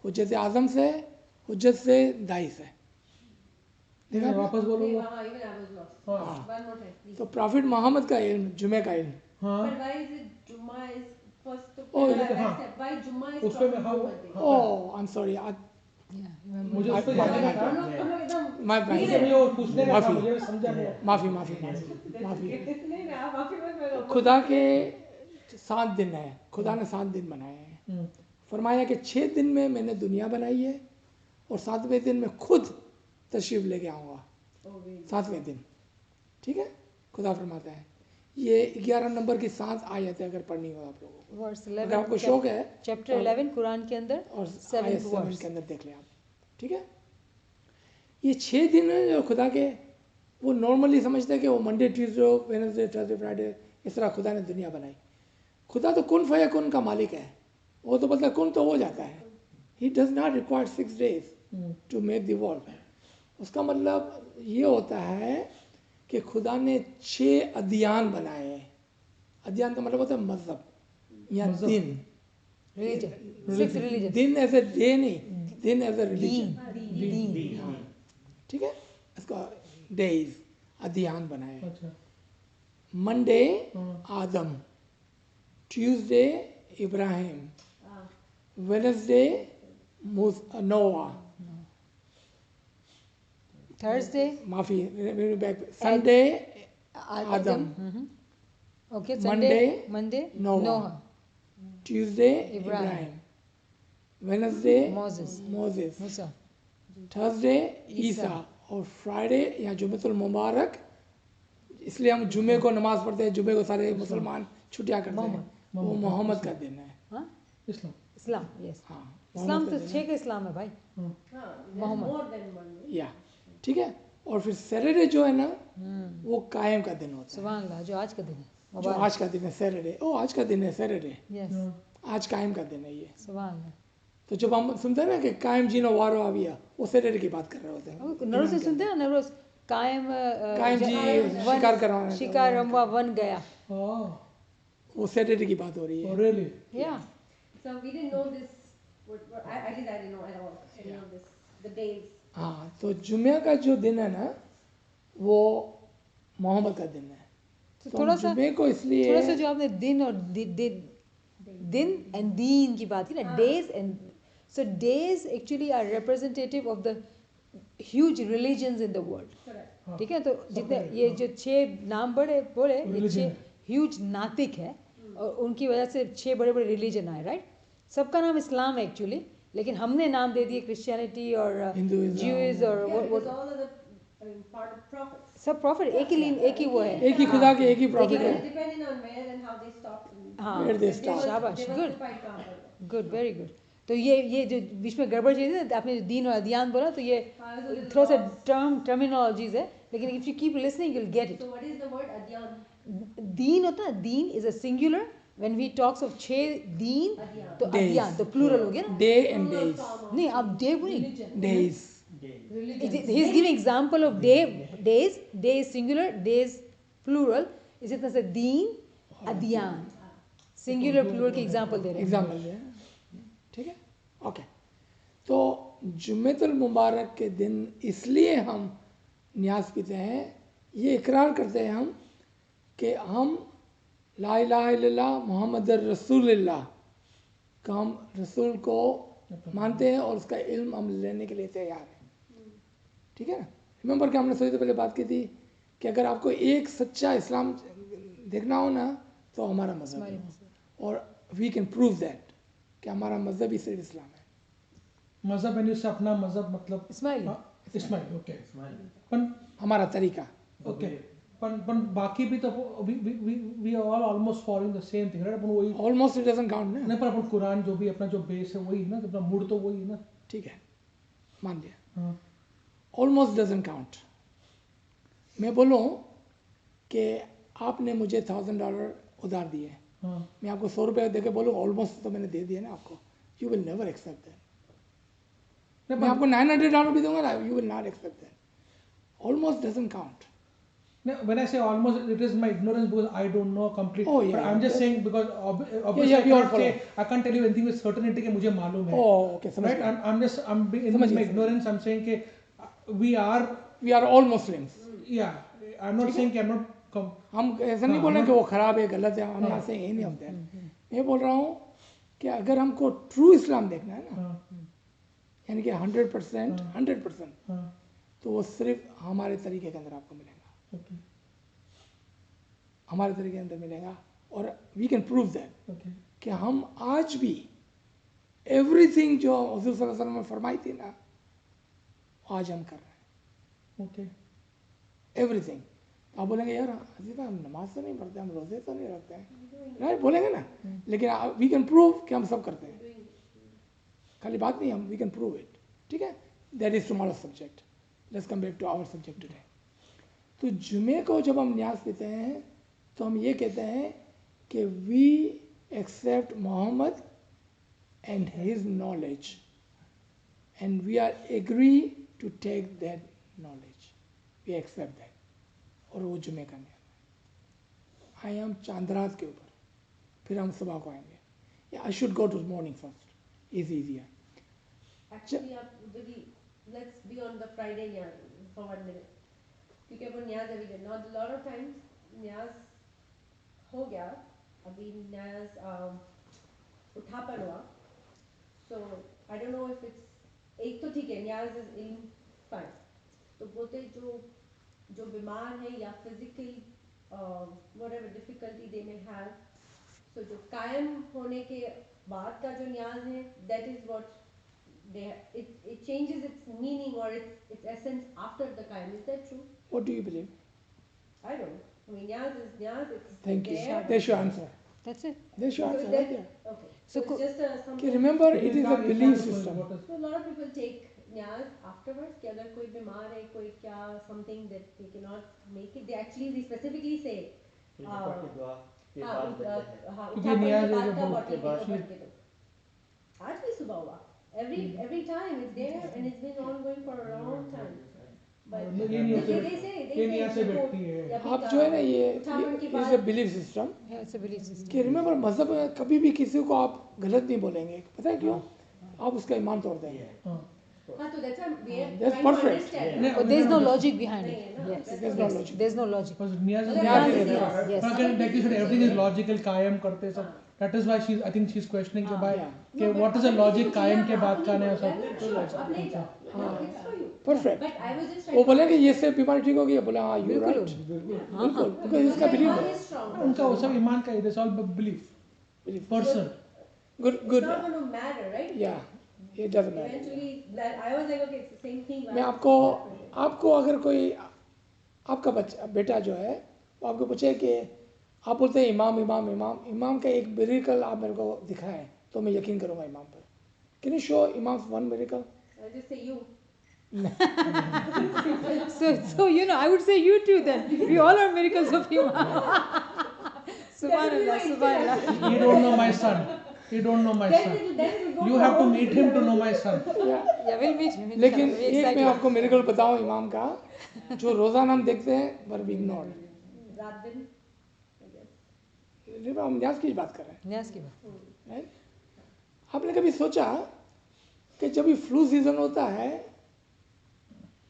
हुज्जत आज़म से, हुज्जत से, दाई से। देखा वापस बोलो। तो प्रॉफिट मोहम्मद का इल्म, जुमे का इल्म, ओह आई एम सॉरी, मुझे उस पे जाने का था, माफ़ी, खुदा के 7 दिन है, खुदा ने 7 दिन बनाए हैं। हम्म, फरमाया कि 6 दिन में मैंने दुनिया बनाई है और 7वें दिन मैं खुद तशरीफ लेके आऊँगा, 7वें दिन। ठीक है, खुदा फरमाता है। ये 11 नंबर की 7 आयत है, अगर पढ़नी हो आप लोगों को, वर्स अगर आपको 11 शौक है चैप्टर 11 कुरान के अंदर और 7th आयत 7 वर्स। के अंदर देख लें आप। ठीक है, ये 6 दिन है जो खुदा के, वो नॉर्मली समझते हैं कि वो Monday, Tuesday, Wednesday, Thursday, Friday, इस तरह खुदा ने दुनिया बनाई। खुदा तो कुन फयकुन का मालिक है, वो तो मतलब कुन तो हो जाता है। He does not require 6 days to make the world. उसका मतलब ये होता है कि खुदा ने 6 अदियान बनाए हैं। अदियान का मतलब होता है मजहब या मजहब। दिन। रिलीजन, 6 रिलीजन, दिन एज ए डे नहीं, दिन एज ए रिलीजन। दीन। ठीक है, इसका डेज अदियान बनाए हैं। अच्छा, मंडे हाँ, Adam, Tuesday Ibrahim, Wednesday Noah, Thursday माफी Sunday Adam, okay, Monday, Monday Noah. Noah, Tuesday Ibrahim, Ibrahim, Wednesday Moses, Moses, Musa, Thursday Isa और फ्राइडे या जुमेतुल मुबारक। इसलिए हम जुमे को नमाज पढ़ते हैं, जुमे को सारे मुसलमान छुट्टियां करते हैं, वो मोहम्मद का दिन है। हाँ, इस्लाम। इस्लाम, यस, हाँ, इस्लाम मोहम्मद तो का दिन 6 का इस्लाम है भाई, हाँ, मोहम्मद, है। या ठीक है, और फिर सैटरडे जो है ना, वो कायम का दिन होता है, सुभान अल्लाह, जो आज का दिन है, जो मुबारक, आज का दिन है सैटरडे। ओ आज का दिन है सैटरडे, यस, हाँ, आज कायम का दिन है ये। सुभान अल्लाह। तो जब हम सुनते हैं ना कि कायम जीनो वारो आविया, वो सैटरडे की बात कर रहे होते हैं। नरोज से सुनते हैं ना, नरोज कायम कायम जी शिकार करवाना, शिकार रंबा वन गया, हाँ, वो सैटरडे की बात हो रही oh, है। really? या So we didn't know this. I didn't know at all any of this. The days. हाँ, तो जुम्मे का जो दिन है ना, वो मोहम्मद का दिन है। तो तो थोड़ा हम सा जुम्मे को इसलिए थोड़ा सा जो आपने दिन और दिन एंड दीन की बात की ना, days and so days actually are representative of the huge religions in the world. Correct. ठीक है, तो जितने ये जो 6 नाम बड़े बोले, ये Religion 6 है। ह्यूज नातिक है और उनकी वजह से 6 बड़े बड़े रिलीजन आए, राइट। सबका नाम इस्लाम है एक्चुअली, लेकिन हमने नाम दे दिए क्रिश्चियनिटी और Hinduism. ज्यूज और Yeah, what- because all of the part of prophets. सब प्रॉफिट एक ही वो है। एक ही खुदा के एक ही प्रॉफिट But है। it's depending on where and how they stopped. हाँ, Where they They stop. were- शाबाश, they were good. occupied Kabul. Good, very good. तो ये जो बीच में गड़बड़ चीज़ है, आपने जो दीन और अदियान बोला, तो ये हाँ, it's a little थोड़ा सा lost. टर्मिनोलॉजीज है, लेकिन if you keep listening you will get it. So what is the word adyan? दीन होता है, दीन is a singular, when we talks of 6 दीन Adyan. तो Days. अदियान तो प्लूरल हो गया ना। डे एंड डेज, नहीं, आप डे बोलिए, days he is giving example of days, day is singular, days plural, इसी तरह से दीन अदियान सिंगुलर प्लूरल के एग्जांपल दे रहे हैं। एग्जाम्पल है। ठीक है, ओके। तो जुम्मेतुल मुबारक के दिन इसलिए हम न्यास पीते हैं, ये इकरार करते हैं हम कि हम ला इलाहा इल्लल्लाह मोहम्मद रसूलुल्लाह का हम रसूल को मानते हैं और उसका इल्म हम लेने के लिए तैयार हैं। ठीक है ना, रिमेंबर कि हमने थोड़ी देर पहले बात की थी कि अगर आपको एक सच्चा इस्लाम देखना हो ना, तो हमारा मज़हब है, और वी कैन प्रूव दैट कि हमारा मज़हब ही सिर्फ इस्लाम है। मजहब यानी उससे अपना मजहब मतलब इस्माइली। हाँ, इस्माइल, ओके। पण हमारा तरीका ओके, पण बाकी भी तो we are all almost following the same thing, right. अपन वही ऑलमोस्ट इट डजंट काउंट ना। नहीं, पर अपन कुरान जो भी अपना जो बेस है वही है ना, अपना मूड तो वही है ना। ठीक है, मान लिया, हाँ, ऑलमोस्ट डजंट काउंट। मैं बोलूँ कि आपने मुझे $1000 उधार दिए, हाँ, मैं आपको $100 दे के बोलूँ ऑलमोस्ट तो मैंने दे दिया ना आपको, you will never accept that. नहीं, मैं आपको $900 भी दूंगा ना, you will not accept that. Almost doesn't count. when I say almost, it is my ignorance because I don't know complete. Oh, yeah, but I'm just yeah. saying because obviously yeah, I we all can't tell you anything with certainty कि मुझे मालूम है, oh okay, समझ right? गया। I'm in समझ my गया, ignorance. I'm saying कि we are, we are all Muslims. yeah. I'm not saying कि I'm not हम ऐसा नहीं बोल रहे कि वो खराब है, गलत है, हम ऐसे ही नहीं होते हैं। मैं बोल रहा हूँ कि अगर हमको ट्रू इस्लाम देखना है ना, हाँ, यानी कि 100%, हाँ, तो वो सिर्फ हमारे तरीके के अंदर आपको मिलेगा। okay. हमारे तरीके के अंदर मिलेगा, और we can prove that Okay. कि हम आज भी एवरीथिंग जो हजूर सल्लल्लाहु अलैहि वसल्लम ने फरमाई थी ना, आज हम कर रहे हैं Okay. एवरीथिंग। आप बोलेंगे यार हजीफा हम नमाज तो नहीं पढ़ते, हम रोजे तो नहीं रखते हैं, राइट बोलेंगे ना, लेकिन वी कैन प्रूव कि हम सब करते हैं, खाली बात नहीं, हम वी कैन प्रूव इट, ठीक है। That is tomorrow subject, let's come back to our subject today. तो जुमे को जब हम न्याज पीते हैं तो हम ये कहते हैं कि we accept Muhammad and his knowledge and we are agree to take that knowledge, we accept that, और वो जुमे का न्याज आई एम चांद्रात के ऊपर, फिर हम सुबह को आएंगे। I should go to morning first, is easier. Actually, let's be on the Friday Nyaz for 1 minute. क्योंकि अब न्याज अभी did not, a lot of times न्याज हो गया, अभी न्याज उठापन हुआ, so I don't know if it's, एक तो ठीक है न्याज is in fine, तो बोलते जो बीमार है या physical whatever difficulty they may have, so जो कायम होने के बाद का जो न्याज है, that is what it changes its meaning or its essence after the qaim. Is that true? What do you believe? I don't know. I mean, niyaz is niyaz. It's Thank you. there. There's your answer. That's it. There's your So answer that- right there. Okay. So So it's just Okay, something. remember it is a Example, belief example, system. what is- So a lot of people take niyaz afterwards. कि अगर कोई बीमार है, कोई क्या something that they cannot make it, they actually specifically say. फिर निपट के दुआ के हाँ, बाद देते हैं। हाँ, क्योंकि उठापन नियाज़ के है बाद जो का भूख bottle के बाद को भर के दो। आज भी सुबह हुआ। Every time it's there and it's been ongoing for a long time. But ये नहीं होते they say ये नहीं ऐसे देखो, बैठती है। या भी आप का जो है ना ये उठापन के इज बाद a belief system Yeah, it's a belief system. कि रिमेंबर मजहब में कभी भी किसी को आप गलत नहीं बोलेंगे, पता है क्यों? आप उसका ईमान तोड़ देंगे। हाँ। हाँ तो that's why we are That's trying to perfect. understand. Yeah. But there's no logic behind नहीं है it. ना, Yes. that's There's what no it is. logic. There's no logic. Because Niyaz is मतलब न्याज़ Niyaz ही is- रहता है। Yes. हाँ, कहने like you said, everything is logical, कायम करते सब. That is why she's, I think she's questioning कि भाई Yeah. कि No, but what is the अगर logic किसी को कायम चाहिए, के आप बाद का नहीं नया बोलो, सब. yeah, sure, आप ले जाओ. हाँ। No, it's for you. Perfect. But I was just वो trying to बोलेंगे ये से बीमारी ठीक होगी, बोला हाँ यू बिल्कुल राइट, होगी। बिल्कुल, बिकॉज़ इसका बिलीफ Iman है। is strong. उनका वो सब ईमान का it is all belief. Person. Good It's good, not going to matter, right? या it doesn't matter. Eventually, that I was like, okay, it's the same thing. मैं आपको अगर कोई आपका बच्चा बेटा जो है वो आपको पूछे कि आप बोलते हैं इमाम इमाम इमाम इमाम का एक मिरेकल आप मेरे को दिखाएं तो मैं यकीन करूंगा इमाम पर। कैन यू शो इमाम one miracle? I'll just say you. So you know, I would say you too then. We all are miracles of Iman. Subhanallah, Subhanallah. You don't know my son. You don't know my Then son. it will go You for have to all meet people. him to know my son. Yeah, we'll meet him. लेकिन inshallah. We're एक मैं excited. आपको miracle बताऊं इमाम का जो रोजाना हम देखते हैं पर वी इग्नोर। रात दिन, I guess. हम न्याज की बात कर रहे हैं, न्याज की बात. राइट? आपने कभी सोचा कि जब भी फ्लू सीजन होता है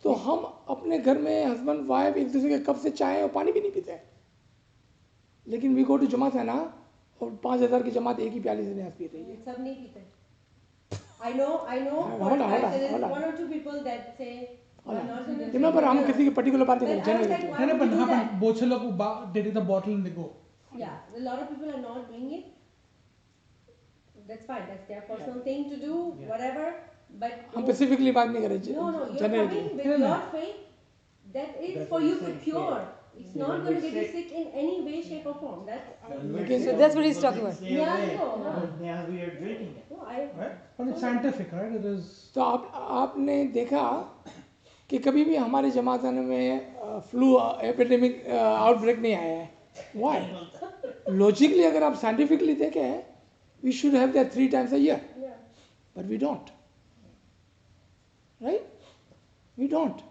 तो हम अपने घर में हस्बैंड वाइफ एक दूसरे के कप से चाय और पानी भी नहीं पीते हैं, लेकिन वी गो टू जमात है ना और 5000 की जमात एक ही प्याली से न्याज पी रही है। सब नहीं पीते. I know. Hold on, There is hold on. one or two people that say. I'm not going to. Remember हम किसी की पर्टिकुलर बात नहीं But कर I was रहे, like, जनरली। why नहीं would पर you हाँ do पर that? बहुत से लोग they take the bottle and they go. Yeah, a lot of people are not doing it. That's fine. That's their personal thing to do, whatever. But हम specifically बात नहीं कर रहे, no, you're generally. coming with your faith. That is That's for what you I'm to saying, cure. yeah. It's Yeah, not when going to we're get you sick- sick in any way, shape, or form. That's. So that's what he's talking about. Yeah, no, no. Now we are drinking it, No, I. right? But it's scientific, right? It is. तो आपने देखा कि कभी भी हमारे जमाताने में flu epidemic outbreak नहीं आया है। व्हाई? लॉजिकली अगर आप साइंटिफिकली देखें we should have that 3 times a year, Yeah. but we don't, right? We don't.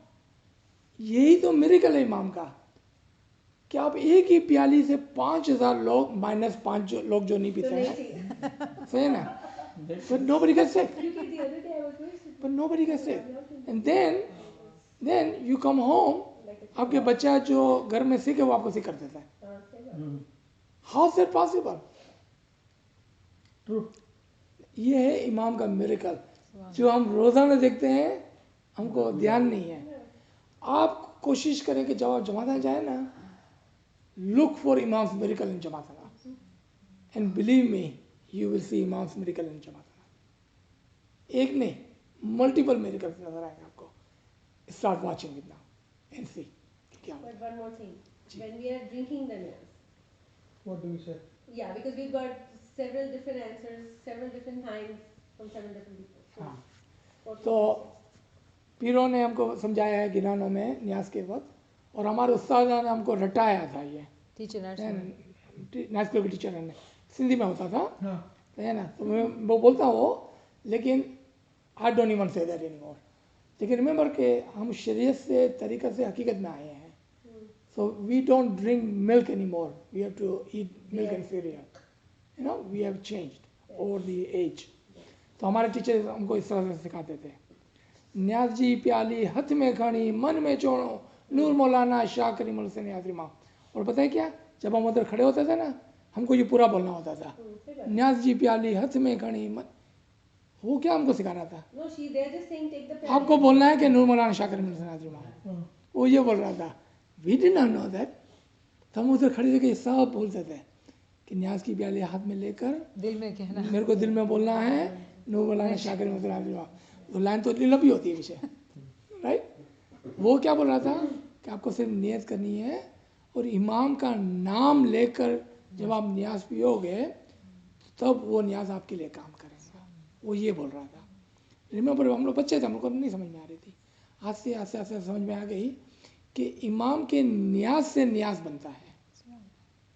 यही तो मिरेकल है इमाम का कि आप एक ही प्याली से 5000 लोग -5 लोग जो नहीं So पीते हैं, Nancy, सही है ना? But nobody gets sick. look at the other day I was very sick. But nobody gets sick. And then you come home, आपके बच्चा जो घर में सिक है वो आपको सिक कर देता है। Say that. How is that possible? True. ये है इमाम का मिरेकल जो हम रोजाना देखते हैं, हमको ध्यान नहीं है। आप कोशिश करें कि जब आप जमात जाए ना, look for imams miracle in जमात। And believe me you will see imams miracle in जमात। एक नहीं, मल्टीपल मिरेकल नजर आएंगे आपको। Start watching it now and see क्या होता But one more thing, when we are drinking the niyaz, What do you say? yeah, because we've got several different answers, several different times from several different people. है। हाँ, What तो would you say? पीरों ने हमको समझाया है गिनानों में न्यास के वक्त, और हमारे उस्ताद ने हमको रटाया था ये, Teacher Narsingh. न्यास के टीचर ने सिंधी में होता था, हाँ. है ना। तो मैं वो बोलता हूँ, लेकिन I don't even say that anymore. लेकिन रिमेंबर के हम शरीयत से तरीक़ा से हकीकत में आए हैं। So we don't drink milk anymore, we have to eat milk and cereal, you know, we have changed over the age. तो हमारे टीचर हमको इस तरह से सिखाते थे, न्याज जी प्याली हथ में खड़ी मन में चोड़ो, नूर मौलाना शाह करीम हुसैन न्याज़ इमाम। और पता है क्या, जब हम उधर खड़े होते थे ना, हमको ये पूरा बोलना होता था, न्याज जी प्याली हथ में खड़ी मन। वो क्या हमको सिखा रहा था? No, they're just saying take the pen. आपको बोलना है कि नूर मौलाना शाह करीम हुसैन न्याज़ इमाम। हाँ. वो ये बोल रहा था, we did not know that. तो हम उधर खड़े होकर सब बोलते थे कि न्याज की प्याली हाथ में लेकर दिल में कहना. मेरे को दिल में बोलना है नूर मौलाना शाह करीम हुसैन न्याज़ इमाम। वो लाइन तो इतनी लंबी होती है पीछे, राइट। वो क्या बोल रहा था कि आपको सिर्फ नियत करनी है, और इमाम का नाम लेकर जब आप न्याज पियोगे तब वो न्याज आपके लिए काम करेगा। वो ये बोल रहा था। रिमेंबर, हम लोग बच्चे थे, हम लोग को नहीं समझ में आ रही थी। आस्ते आस्ते आस्ते समझ में आ गई कि इमाम के न्याज से न्याज बनता है,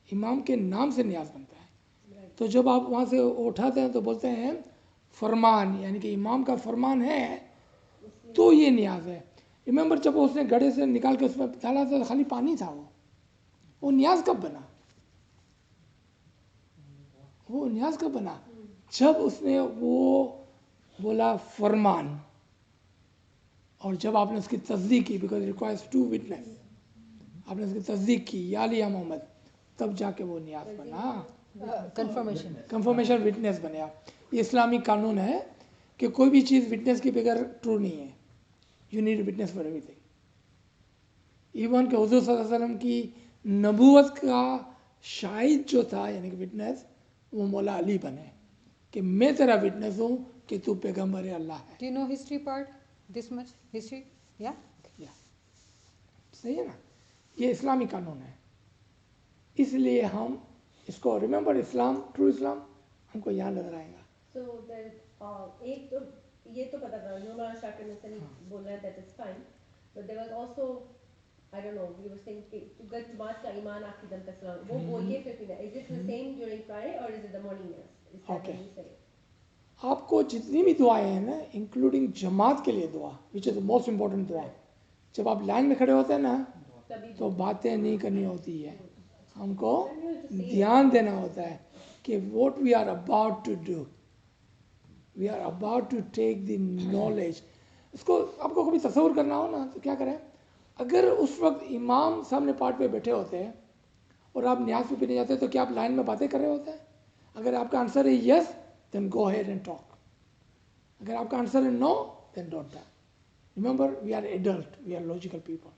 इमाम के नाम से न्याज बनता है। तो जब आप वहाँ से उठाते हैं तो बोलते हैं फरमान, यानी कि इमाम का फरमान है तो ये न्याज है। रिमेंबर, जब उसने गड़े से निकाल के उसमें डाला था तो खाली पानी था। वो न्याज कब बना? वो न्याज कब बना? जब उसने वो बोला फरमान, और जब आपने उसकी तस्दीक की, बिकॉज रिक्वायर्स 2 विटनेस, आपने उसकी तस्दीक की या लिया मोहम्मद, तब जाके वो न्याज बना, Confirmation. कंफर्मेशन विटनेस बने आप। ये इस्लामिक कानून है कि कोई भी चीज़ विटनेस के बगैर ट्रू नहीं है। You need witness for everything. Even के हुजूर सल्लल्लाहु अलैहि वसल्लम की नबूवत का शाहिद जो था, यानी कि विटनेस, वो मौला अली बने कि मैं तेरा विटनेस हूँ कि तू पैगम्बर अल्लाह है। Do you know history part? This much history? Yeah. या सही है ना, ये इस्लामी कानून है। इसलिए हम इसको रिमेंबर, इस्लाम, ट्रू इस्लाम हमको यहाँ नजर आएगा। So there, एक तो ये तो पता था, नूर मौलाना शाह करीम हुसैन बोल रहा है, that is fine, but there was also, I don't know, you were saying कि गत जमात का ईमान आखिरी दम तक सलाम, वो बोल के फिर पीना, is it the same during Friday or is it the morning mass? Is that Okay. what you say? आपको जितनी भी दुआएं हैं ना, इंक्लूडिंग जमात के लिए दुआ, which is the most important दुआ, जब आप लाइन में खड़े होते हैं ना, तभी तो बातें नहीं करनी होती है, हमको ध्यान देना होता है कि what we are about to do, we are about to take the knowledge. इसको आपको कभी तस्वुर करना हो ना, तो क्या करें, अगर उस वक्त इमाम सामने पार्ट पे बैठे होते हैं और आप न्याज पे पीने जाते हैं, तो क्या आप लाइन में बातें कर रहे होते हैं? अगर आपका आंसर है yes, then go ahead and talk. अगर आपका आंसर है no, then don't talk. Remember, we are adult, we are logical people.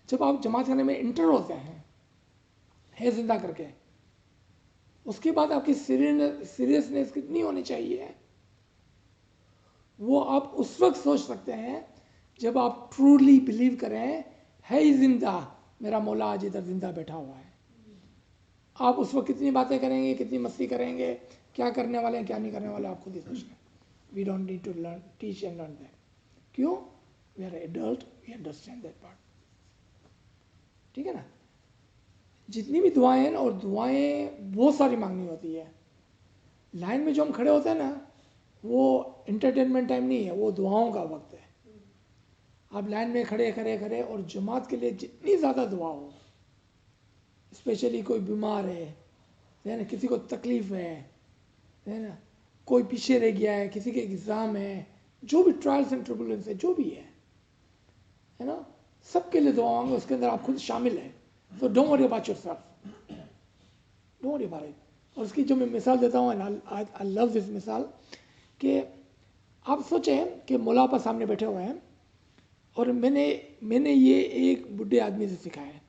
जब आप जमात करने में इंटर होते हैं, है जिंदा करके, उसके बाद आपकी सीरियसनेस कितनी होनी चाहिए, वो आप उस वक्त सोच सकते हैं जब आप ट्रूली बिलीव करें, है ही जिंदा, मेरा मौला आज इधर जिंदा बैठा हुआ है। आप उस वक्त कितनी बातें करेंगे, कितनी मस्ती करेंगे, क्या करने वाले हैं, क्या नहीं करने वाले, आप खुद ही सोचें। We don't need to learn, teach and learn that. क्यों? We are adult, we understand that part. ठीक है ना। जितनी भी दुआएं हैं ना, और दुआएं बहुत सारी मांगनी होती है। लाइन में जो हम खड़े होते हैं ना, वो एंटरटेनमेंट टाइम नहीं है, वो दुआओं का वक्त है। आप लाइन में खड़े खड़े खड़े, और जमात के लिए जितनी ज़्यादा दुआ हो, स्पेशली कोई बीमार है ना, किसी को तकलीफ है ना, कोई पीछे रह गया है, किसी के एग्ज़ाम है, जो भी ट्रायल्स एंड ट्रिबुलेंस है, जो भी है ना, सबके लिए दुआ मांगो, उसके अंदर आप खुद शामिल हैं। तो don't worry about yourself, don't worry about it. और उसकी जो मैं मिसाल देता हूँ, आई लव दिस मिसाल, कि आप सोचें कि मौलापा सामने बैठे हुए हैं, और मैंने ये एक बुढ़े आदमी से सीखा है,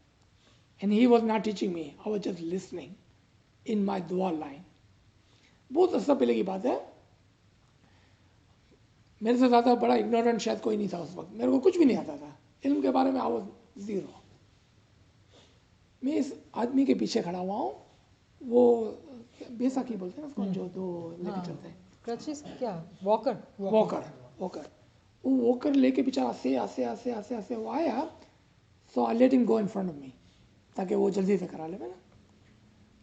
and he was not teaching me, I was just listening. in my dua line. बहुत अर्सा पहले की बात है, मेरे से ज़्यादा बड़ा इग्नोरेंट शायद कोई नहीं था उस वक्त, मेरे को कुछ भी नहीं आता था, इल्म के बारे में आई वाज ज़ीरो। मैं इस आदमी के पीछे खड़ा हुआ हूँ, वो बैसाखी बोलते हैं ना उसको, जो दो लेके चलते हैं, क्रचेस क्या, वॉकर, वॉकर वो वॉकर लेके बेचारा आसे वो आया, so I let him go in front of me, ताकि वो जल्दी से करा ले ना।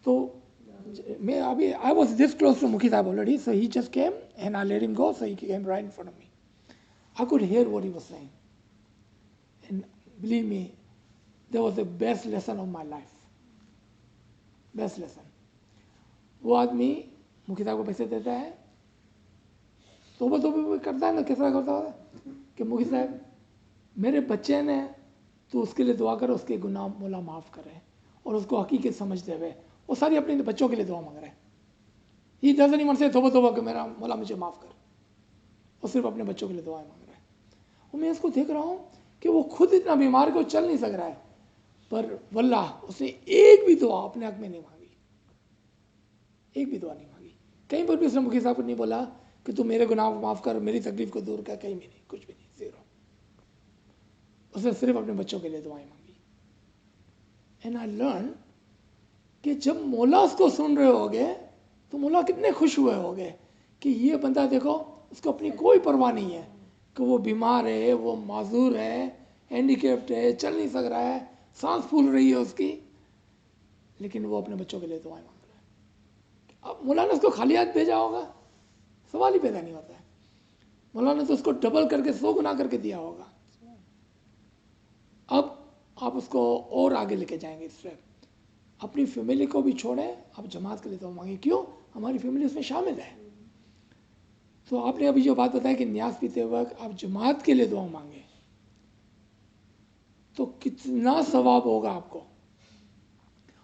तो मैं अभी I was this close to Mukhi sahab already, so he just came and I let him go, so he came right in front of me. I could hear what he was saying and believe me, that was the best lesson of my life, best lesson. वो आदमी मुखी साहब को पैसे देता है, तो करता है ना, कितना करता है कि मुखी साहब मेरे बच्चे ने, तो उसके लिए दुआ कर, उसके गुनाह मौला माफ़ करे और उसको हकीकत समझ दे वे। वो सारी अपने बच्चों के लिए दुआ मांग रहे हैं। ही डजंट इवन से तौबा कि मेरा मौला मुझे माफ़ कर, वो सिर्फ अपने बच्चों के लिए दुआ मांग रहा है। और मैं इसको देख रहा हूँ कि वो खुद इतना बीमार को चल नहीं सक रहा है, पर वल्लाह उसने एक भी दुआ अपने हक में नहीं मांगी, एक भी दुआ नहीं मांगी। कहीं पर भी उसने मुखी साहब को नहीं बोला कि तू मेरे गुनाह को माफ़ कर, मेरी तकलीफ को दूर कर, कहीं भी नहीं, कुछ भी नहीं, ज़ीरो। उसने सिर्फ अपने बच्चों के लिए दुआएं मांगी। एंड आई लर्न कि जब मौला उसको सुन रहे होगे तो मौला कितने खुश हुए होगे कि ये बंदा देखो, उसको अपनी कोई परवाह नहीं है कि वो बीमार है, वो माजूर है, हैंडीकेप्ड है, चल नहीं सक रहा है, सांस फूल रही है उसकी, लेकिन वो अपने बच्चों के लिए दुआएं मांग रहा है। अब मौला ने उसको खाली हाथ भेजा होगा, सवाल ही पैदा नहीं होता है। मौला ने तो उसको डबल करके 100 गुना करके दिया होगा। अब आप उसको और आगे लेके जाएंगे स्टेप, अपनी फैमिली को भी छोड़ें, आप जमात के लिए दुआ मांगे। क्यों? हमारी फैमिली उसमें शामिल है। तो आपने अभी जो बात बताया कि न्याज पीते वक्त आप जमात के लिए दुआ मांगे, तो कितना सवाब होगा आपको।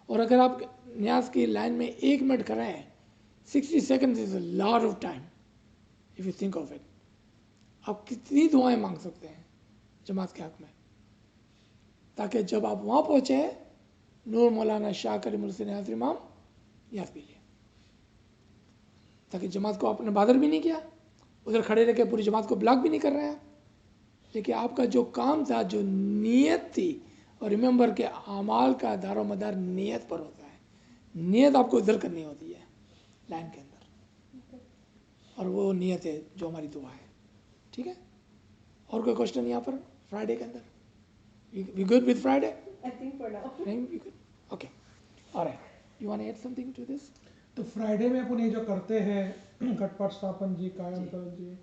और अगर आप न्याज की लाइन में 1 मिनट करें, 60 second is a lot of time if you think of it. आप कितनी दुआएं मांग सकते हैं जमात के हक में, ताकि जब आप वहाँ पहुँचे, नूर मौलाना शाह करीम हुसैन न्याज़ इमाम याद पी लिए, ताकि जमात को आपने बादर भी नहीं किया, उधर खड़े रह के पूरी जमात को ब्लॉक भी नहीं कर रहे हैं, लेकिन आपका जो काम था, जो नीयत थी, और रिमेंबर के अमाल का दारो मदार नीयत पर होता है। नीयत आपको इधर करनी होती है लाइन के अंदर, और वो नीयत है जो हमारी दुआ है। ठीक है, और कोई क्वेश्चन यहाँ पर फ्राइडे के अंदर? We good with Friday? I think for now. We good? Okay. All right. You want to add something to this? तो फ्राइडे में अपन ये जो करते हैं घटपट स्थापन जी, कायम कर जी,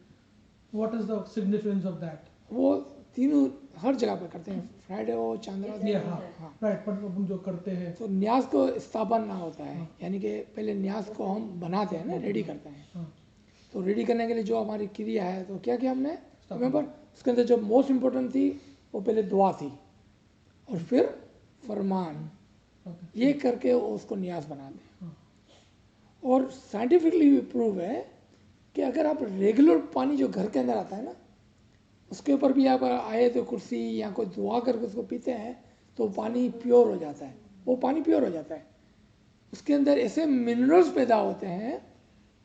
what is the significance of that? वो तीनों हर जगह पर करते हैं, फ्राइडे हो, चांद्रा ये हो। हाँ राइट, पर अपन जो करते हैं तो न्याज को स्थापन ना होता है, यानी कि पहले न्याज को हम बनाते हैं ना, रेडी करते हैं। हाँ, तो रेडी करने के लिए जो हमारी क्रिया है, तो क्या किया हमने, रिमेंबर उसके अंदर जो मोस्ट इम्पोर्टेंट थी वो पहले दुआ थी, और फिर फरमान, ओके, ये करके उसको न्याज बनाते हैं। हाँ, और साइंटिफिकली भी प्रूव है कि अगर आप रेगुलर पानी जो घर के अंदर आता है ना, उसके ऊपर भी आप आए तो कुर्सी या कोई दुआ करके उसको पीते हैं, तो पानी प्योर हो जाता है, वो पानी प्योर हो जाता है। उसके अंदर ऐसे मिनरल्स पैदा होते हैं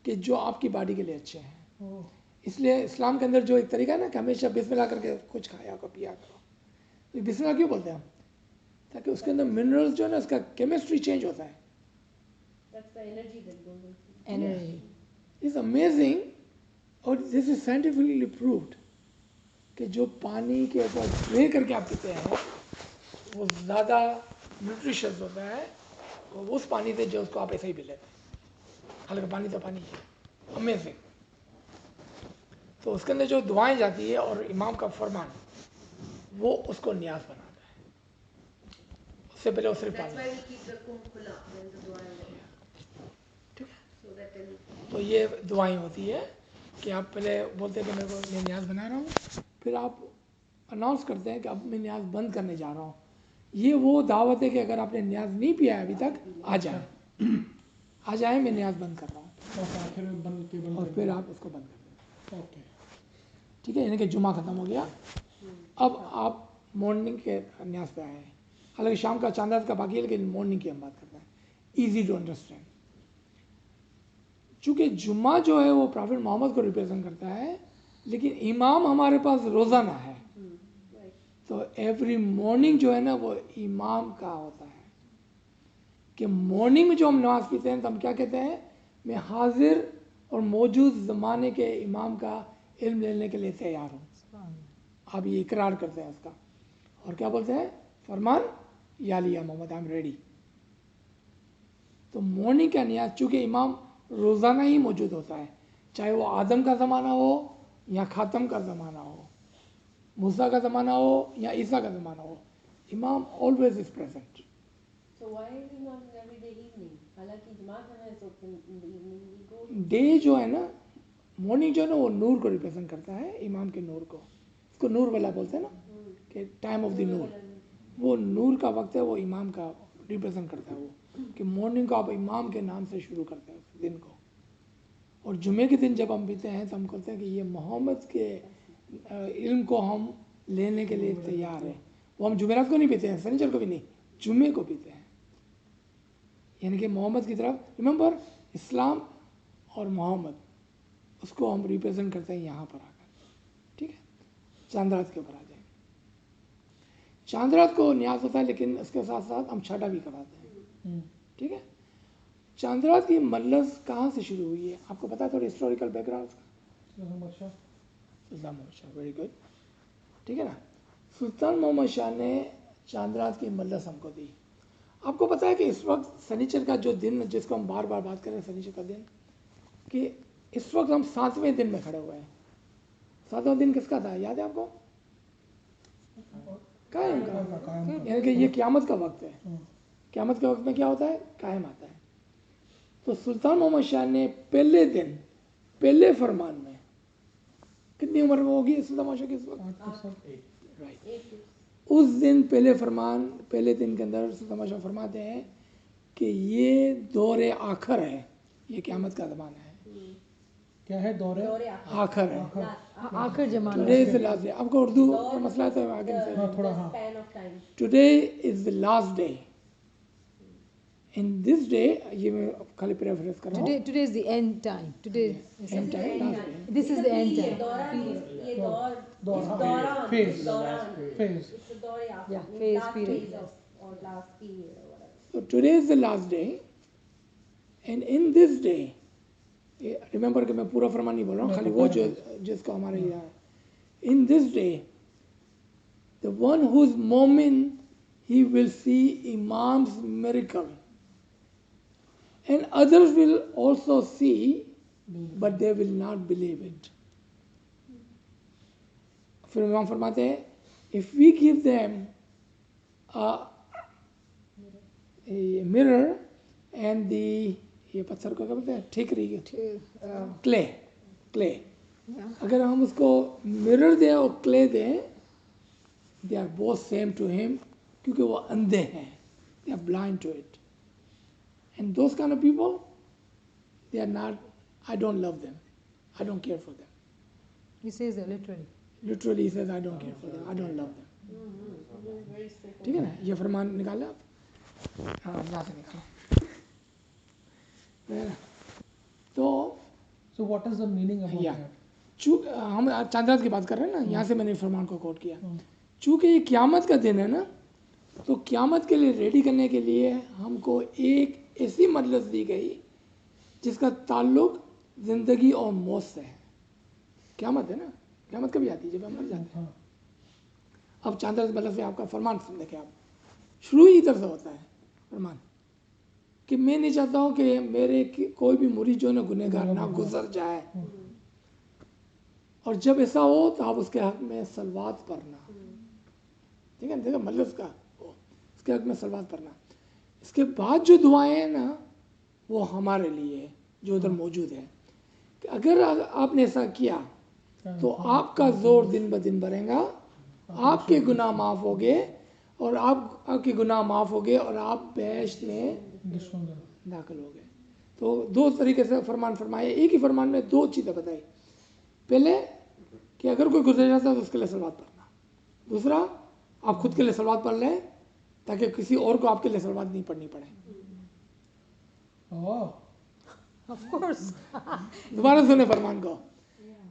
कि जो आपकी बॉडी के लिए अच्छे हैं। ओह, इसलिए इस्लाम के अंदर जो एक तरीका है ना कि हमेशा बिस्मिल्लाह करके कुछ खाया करो, पिया करो। तो बिस्मिल्लाह क्यों बोलते हैं हम? ताकि उसके अंदर मिनरल्स जो है ना, उसका केमिस्ट्री चेंज होता है। That's the energy that goes into. Energy. Is amazing, और दिस इज साइंटिफिकली प्रूव्ड कि जो पानी के ऊपर स्प्रे करके आप पीते हैं वो ज़्यादा न्यूट्रिशियस होता है वो उस पानी से जो उसको आप ऐसे ही पी लेते हैं। हालांकि पानी तो पानी है, अमेजिंग। तो उसके अंदर जो दुआएं जाती है और इमाम का फरमान, वो उसको न्याज बनाता है। उससे पहले वो सिर्फ That's पानी। why we keep the kum khula when the dua is there. ठीक है, So that when तो ये दुआएं होती है कि आप पहले बोलते हैं कि मेरे को मैं न्याज बना रहा हूँ, फिर आप अनाउंस करते हैं कि अब मैं न्याज बंद करने जा रहा हूँ। ये वो दावत है कि अगर आपने न्याज नहीं पिया है अभी तक, आ जाए, मैं न्याज बंद कर रहा हूँ, ओके, आखिर में बंद और कर फिर आप उसको बंद कर दें। ओके, ठीक है, यानी कि जुमा ख़त्म हो गया, अब आप मॉर्निंग के न्याज पे आए हैं। हालांकि शाम का चांदा का बाकी है, लेकिन मॉर्निंग की हम बात करते हैं। Easy to understand. चूँकि जुम्मा जो है वो प्रॉफिट मोहम्मद को रिप्रेजेंट करता है, लेकिन इमाम हमारे पास रोज़ाना है। Right. तो एवरी मॉर्निंग जो है ना वो इमाम का होता है कि मॉर्निंग में जो हम नमाज पढ़ते हैं तो हम क्या कहते हैं, मैं हाजिर और मौजूद ज़माने के इमाम का इल्म लेने के लिए तैयार हूँ। आप ये इकरार करते हैं उसका, और क्या बोलते हैं, फरमान या लिया मोहम्मद, आई एम रेडी। तो मॉर्निंग का नियाज चूँकि इमाम रोज़ाना ही मौजूद होता है, चाहे वो आदम का ज़माना हो या ख़ातम का ज़माना हो, मूसा का ज़माना हो या ईसा का ज़माना हो, इमाम always is present. So why is it not in every day evening? हालांकि जमात है so in the evening we go. Day जो है ना, मॉर्निंग जो है ना वो नूर को रिप्रेजेंट करता है, इमाम के नूर को, इसको नूर वाला बोलते हैं ना कि टाइम ऑफ द नूर, वो नूर का वक्त है, वो इमाम का रिप्रेजेंट करता है वो, कि मॉर्निंग को आप इमाम के नाम से शुरू करते हैं उस दिन को। और जुमे के दिन जब हम पीते हैं तो हम कहते हैं कि ये मोहम्मद के इल्म को हम लेने के लिए तैयार हैं। वो हम जुमेरात को नहीं पीते हैं, शनिचर को भी नहीं, जुमे को पीते हैं, यानी कि मोहम्मद की तरफ। रिमेंबर, इस्लाम और मोहम्मद, उसको हम रिप्रेजेंट करते हैं यहाँ पर आकर। ठीक है, चांद रात के ऊपर आ जाएंगे। चांद रात को न्याज होता है, लेकिन उसके साथ साथ हम छठा भी कराते हैं। ठीक है, चांद रात की मजलिस कहाँ से शुरू हुई है, आपको पता है थोड़ी हिस्टोरिकल बैकग्राउंड का? सुल्तान मोहम्मद शाह, वेरी गुड। ठीक है ना, सुल्तान मोहम्मद शाह ने चांद रात की मजलिस हमको दी। आपको पता है कि इस वक्त शनिचर का जो दिन, जिसको हम बार बार बात करें शनिचर का दिन, कि इस वक्त हम 7वें दिन में खड़े हुए हैं। 7वां दिन किसका था, याद है आपको? कायम का, यानी कि ये क़यामत का वक्त है। क़यामत के वक्त में क्या होता है, कायम आता है। तो सुल्तान मोहम्मद शाह ने पहले दिन, पहले फरमान में, कितनी उम्र में होगी सुल्तान मोहम्मद शाह की इस वक्त? राइट, उस दिन पहले फरमान, पहले दिन के अंदर सुल्तान मोहम्मद शाह फरमाते हैं कि ये दौरे आखिर है, ये क़यामत का ज़माना है। क्या है दौरे? दौरे आखिर है, आखिर जमाना today is the last day. आपको उर्दू का मसला है तो आगे से, हाँ, थोड़ा, हाँ। span of time. Today is the last day. In this day, ये मैं खाली प्रेफरेंस कर रहा हूँ, today is the end time. Today is and time last day. this is the end ये time. दौरान, ये दौर, दौर, इस हाँ, दौरान, phase, इस दौरान, phase. it's the दौरे आखिर, Yeah, means phase last period, phase yes. of, or last period or whatever. So today is the last day, and in this day, remember कि मैं पूरा फरमान नहीं बोल रहा हूँ, खाली वो जो जिसको हमारे यहाँ है। In this day the one who मोमिन he will see Imam's miracle, and others will also see, but they will not believe it. फिर इमाम फरमाते हैं, if we give them a mirror and the, ये पत्थर को क्या बोलते हैं, ठीकरी, क्ले, अगर हम उसको मिरर दें और क्ले दें, they are both same to him, क्योंकि वो अंधे हैं, they are blind to it, and those kind of people, they are not, I don't love them, I don't care for them. He says that literally. Literally he says I don't care for them, I don't love them। ठीक है ना, ये फरमान निकाले आप, हाँ यहाँ से निकालो। तो So what is the meaning about या that? हम चांद रात की बात कर रहे हैं ना, यहाँ से मैंने फरमान को कोट किया। चूँकि ये क़यामत का दिन है ना, तो क़यामत के लिए रेडी करने के लिए हमको एक ऐसी मजलिस दी गई जिसका ताल्लुक ज़िंदगी और मौत से है। क़यामत है ना, क़यामत कभी आती है, जब हम मर जाते हैं। अब चांद रात मजलिस में आपका फरमान सुन देखें आप, शुरू ही इधर से होता है फरमान कि मैं नहीं चाहता हूँ कि मेरे कोई भी मुरीद जो है ना गुनहगार ना गुजर जाए, और जब ऐसा हो तो आप उसके हक में सलवात पढ़ना। ठीक है, देखो मजलिस का उसके हक में सलवात पढ़ना। इसके बाद जो दुआएं हैं ना, वो हमारे लिए है जो उधर मौजूद है, कि अगर आपने ऐसा किया तो आपका जोर दिन ब दिन बढ़ेगा, आपके गुनाह माफ़ हो गए, और आपके गुनाह माफ़ हो गए, और आप बेहश्त में दाखिल हो गए। तो दो तरीके से फरमान फरमाए, एक ही फरमान में दो चीज़ें बताई। पहले कि अगर कोई गुजर जाता है तो उसके लिए सलवात पढ़ना, दूसरा आप खुद के लिए सलवात पढ़ लें ताकि किसी और को आपके लिए सलवात नहीं पढ़नी पड़े। Of course. दोबारा सुने फरमान को,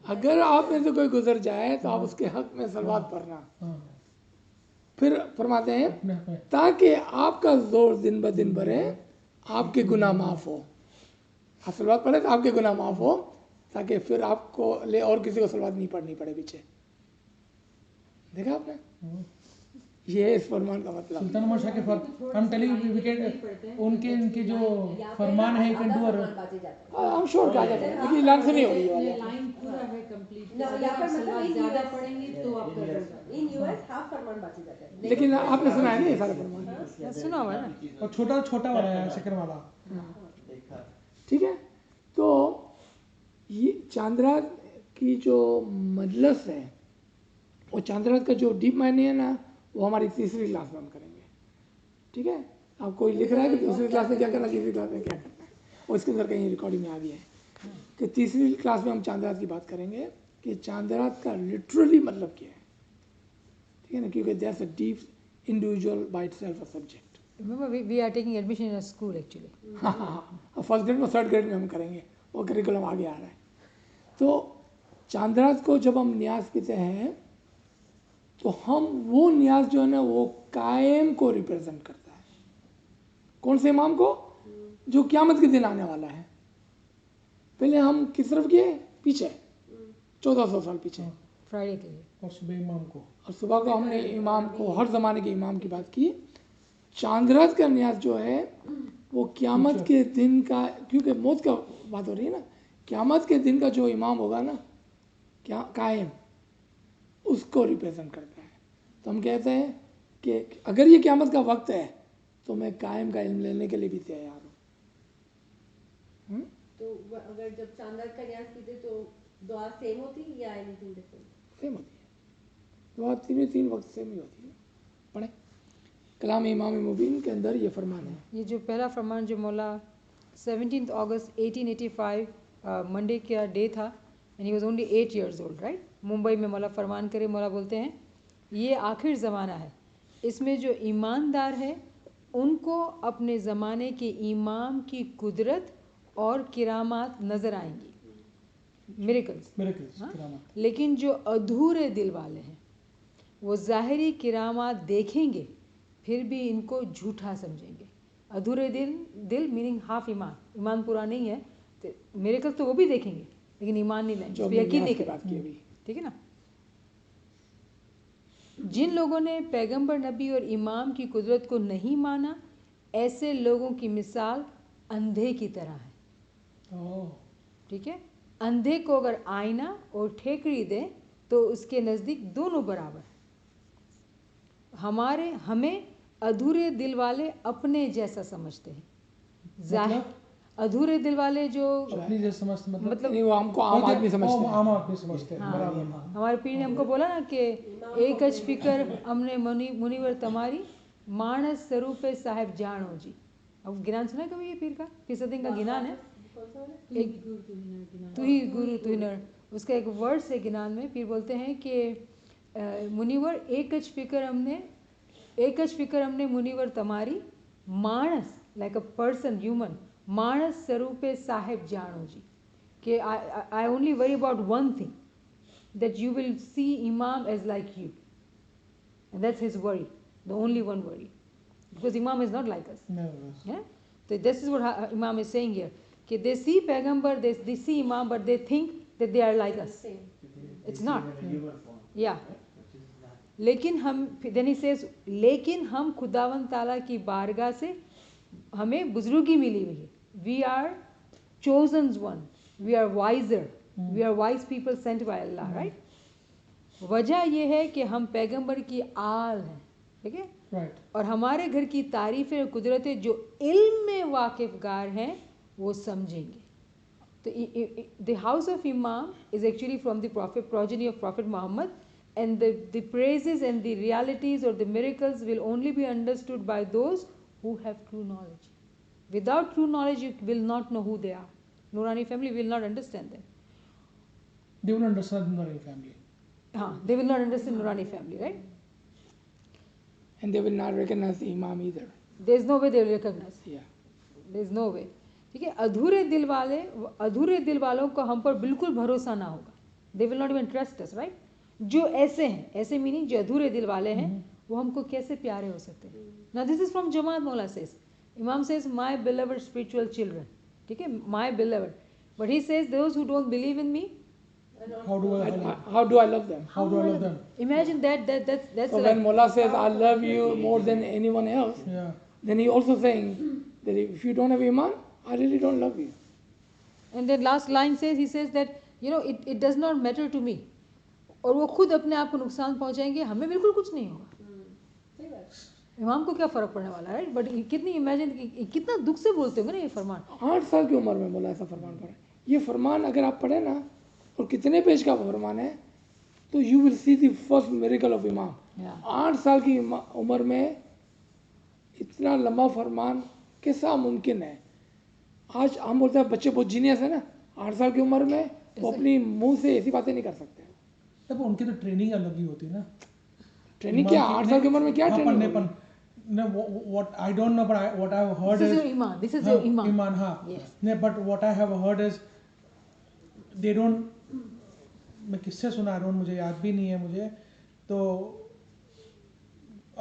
अगर आप में से कोई गुजर जाए तो आप उसके हक में सलवात पढ़ना। हाँ, फिर फरमाते हैं अपने आप में ताकि आपका जोर दिन ब दिन बढ़े, आपके गुनाह माफ हो। आप सलवात पढ़े तो आपके गुनाह माफ हो, ताकि फिर आपको ले और किसी को सलवात नहीं पढ़नी पड़े पीछे। देखा आपने, ये है इस फरमान का मतलब। सुल्तान उमर शाह के I am telling you, we can उनके जो फरमान है, यू कैन डू और बाजे जाता है। आई एम श्योर कहा जाता है, लेकिन लाइन से नहीं हो रही है वाली। लाइन पूरा है कंप्लीट। No, अगर यहाँ आप पर मतलब सलवात in ज्यादा US पढ़ेंगे तो आप कर दोगे। इन यूएस हाफ फरमान बाजे जाता है। लेकिन आपने सुना है ना ये सारे फरमान, हाँ, सुना हुआ है ना। और छोटा छोटा वाला है, सेकंड वाला। देखा ठीक है। तो ये चांद्रात की जो मजलस है, वो चांद्रात का जो डीप मायने है ना, वो हमारी तीसरी क्लास में हम करेंगे। ठीक है, आप कोई लिख रहा है कि दूसरी क्लास में क्या करना, तीसरी क्लास में क्या करना है, और इसके अंदर कहीं रिकॉर्डिंग में आ गया है कि तीसरी क्लास में हम चांद्रात की बात करेंगे कि चांद्रात का लिटरली मतलब क्या है। ठीक है ना, क्योंकि that's a deep individual by itself a subject. Remember, we are taking admission in a school actually. हाँ, फर्स्ट ग्रेड में थर्ड ग्रेड में हम करेंगे, वो करिकुलम आगे आ रहा है। तो चांद्रात को जब हम न्याज पीते हैं तो हम वो न्याज जो है ना, वो कायम को रिप्रेजेंट करता है। कौन से इमाम को? जो क़यामत के दिन आने वाला है। पहले हम किस तरफ गए? पीछे, 1400 साल पीछे। Friday के लिए। और सुबह इमाम को, और सुबह को हमने इमाम को, हर ज़माने के इमाम की बात की। चांद्रात का न्याज जो है वो क़यामत के दिन का, क्योंकि मौत का बात हो रही है ना, क़यामत के दिन का जो इमाम होगा ना, क्या कायम, उसको रिप्रेजेंट करता है। तो हम कहते हैं कि अगर ये क़यामत का वक्त है तो मैं कायम का इल्म लेने के लिए भी तैयार हूँ। तो अगर जब चांद्रात का न्यास पीते तो दुआ सेम होती है या एनीथिंग डिफरेंट? सेम होती है, दुआ तीन वक्त सेम ही होती है। पढ़े कलाम इमाम मुबीन के अंदर ये फरमान है। ये जो पहला फरमान जो मौला 17 अगस्त 1885 मंडे का डे था, and he was only 8 years old, right. Mumbai में मौला फरमान करे, मौला बोलते हैं ये आखिर ज़माना है, इसमें जो ईमानदार है उनको अपने ज़माने के इमाम की कुदरत और किरामात नज़र आएंगी, मिरेकल्स। मिरेकल्स, हाँ? किरामत। लेकिन जो अधूरे दिल वाले हैं वो ज़ाहिरी किरामात देखेंगे फिर भी इनको झूठा समझेंगे। अधूरे दिल मीनिंग हाफ ईमान पूरा नहीं है, तो मिरेकल तो वो भी देखेंगे लेकिन ईमान नहीं लाएंगे, जो उस पर यकीन न्याज नहीं की बात की करेंगे। अभी। ठीक है ना। जिन लोगों ने पैगंबर, नबी और इमाम की कुदरत को नहीं माना, ऐसे लोगों की मिसाल अंधे की तरह है। ओह, ठीक है, अंधे को अगर आईना और ठेकड़ी दे तो उसके नज़दीक दोनों बराबर है। हमें अधूरे दिल वाले अपने जैसा समझते हैं। मतलब? अधूरे दिल वाले जो अपनी जैसे समझते, मतलब नहीं, वो हमको आम आदमी समझते हैं। आम आदमी समझते हैं, हाँ, बराबर। हमारे पीर ने हमको बोला ना कि एक अच फिकर हमने मुनिवर तमारी, मानस स्वरूप साहिब जानो जी। अब गिनान सुना है कभी ये पीर का? पीर सदिंग का गिनान है, एक तू ही गुरु तू ही नर, उसका एक वर्ड्स है गिनान में। पीर बोलते हैं कि मुनिवर एक अच फिकर हमने मुनिवर तमारी, मानस लाइक अ पर्सन ह्यूमन, मानस स्वरूप साहिब जानो जी, कि I only worry about one thing, that you will see Imam as like you, and that's his worry, the only one worry, because Imam is not like us. Never. Yeah, so this is what Imam is saying here, कि they see पैगंबर, they see Imam, but they think that they are like us. It's not. Yeah. लेकिन हम, then he says, लेकिन हम खुदावन ताला की बारगाह से हमें बुजुर्गी मिली हुई है। We are chosen one. We are wiser. We are wise people sent by Allah, right? वजह यह है कि हम पैगंबर की आल हैं, ठीक है? Right. और हमारे घर की तारीफ़ें और कुदरतें जो इल्म में वाकिफ़गार हैं वो समझेंगे। तो the house of Imam is actually from the prophet, progeny of Prophet Muhammad, and the praises and the realities or the miracles will only be understood by those who have true knowledge. Without true knowledge, you will not know who they are. Nurani family will not understand them. They will understand Nurani family. They will not understand Nurani family, right? And they will not recognize the Imam either. There's no way they will recognize. Yeah. There's no way. ठीक है, अधूरे दिल वालों को हम पर बिल्कुल भरोसा ना होगा, they will not even trust us, right. जो ऐसे हैं, ऐसे मीनिंग जो अधूरे दिल वाले हैं, वो हमको कैसे प्यारे हो सकते हैं। ना दिस इज फ्रॉम जमात मौला सेज, इमाम says my beloved spiritual children, ठीक है, my beloved, but he says those who don't believe in me, How do I How do I love them? how do I love them? imagine that's So like, when Mullah says, I love you more than anyone else, Yeah. then he also saying that if you don't have iman, I really don't love you. and then last line says, he says that you know it does not matter to me, और वो खुद अपने आप को नुकसान पहुंचाएंगे, हमें बिल्कुल कुछ नहीं होगा। सही बात। इमाम को क्या फ़र्क पड़ने वाला है, राइट। बट कितनी इमेजिन, कितना दुख से बोलते होंगे ना ये फरमान। 8 साल की उम्र में बोला ऐसा फरमान पढ़े। ये फरमान अगर आप पढ़े ना, और कितने पेज का फरमान है, तो you will see the first miracle of इमाम। 8 साल की उम्र में इतना लंबा फरमान कैसा मुमकिन है। आज हम बोलते हैं बच्चे बहुत जीनियस है ना, 8 साल की उम्र में वो अपनी मुंह से ऐसी बातें नहीं कर सकते। तब उनकी तो ट्रेनिंग अलग ही होती है ना। ट्रेनिंग क्या 8 साल की उम्र में क्या हाँ, training पन्नेपन। No, what I don't know, but what I've heard This is is your iman. This is your iman. Iman, हाँ। Yes. नहीं, but what I have heard is they don't, मैं किससे सुना I don't, मुझे याद भी नहीं है मुझे, तो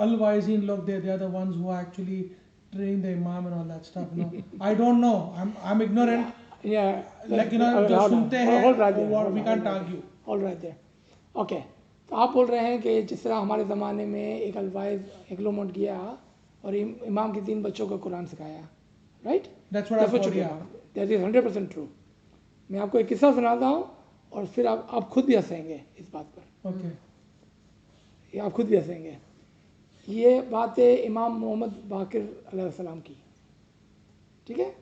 al-Waizin लोग they are the ones who are actually training the imam and all that stuff, no? I don't know, I'm ignorant, Yeah, like you know, जो सुनते हैं we can't argue. All right there. Okay. तो आप बोल रहे हैं कि जिस तरह हमारे ज़माने में एक अलवाइज एक्लोमोट गया और इमाम के 3 बच्चों को कुरान सिखाया, right? That's what I've heard, yeah. That is 100% true. मैं आपको एक किस्सा सुनाता हूँ और फिर आप खुद भी हंसेंगे इस बात पर। Okay. ये आप खुद भी हंसेंगे। ये बात है इमाम मोहम्मद बाकिर अलैहिस्सलाम की, ठीक है,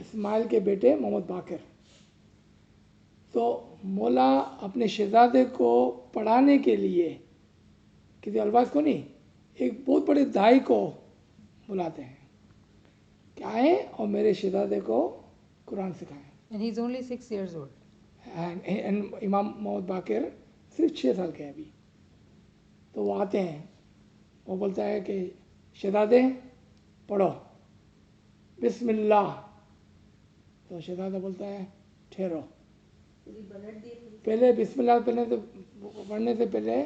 इस्माइल के बेटे मोहम्मद बाकिर। तो मौला अपने शहजादे को पढ़ाने के लिए किसी अलवाज को नहीं, एक बहुत बड़े दाई को बुलाते हैं कि आए और मेरे शहजादे को कुरान सिखाएं। And he's only 6 years old. And इमाम मोहम्मद बाकिर सिर्फ 6 साल के हैं अभी। तो वो आते हैं, वो बोलता है कि शहजादे पढ़ो बिस्मिल्लाह। तो शहजादा बोलता है ठहरो, पहले बिस्मिल्लाह पढ़ने से पहले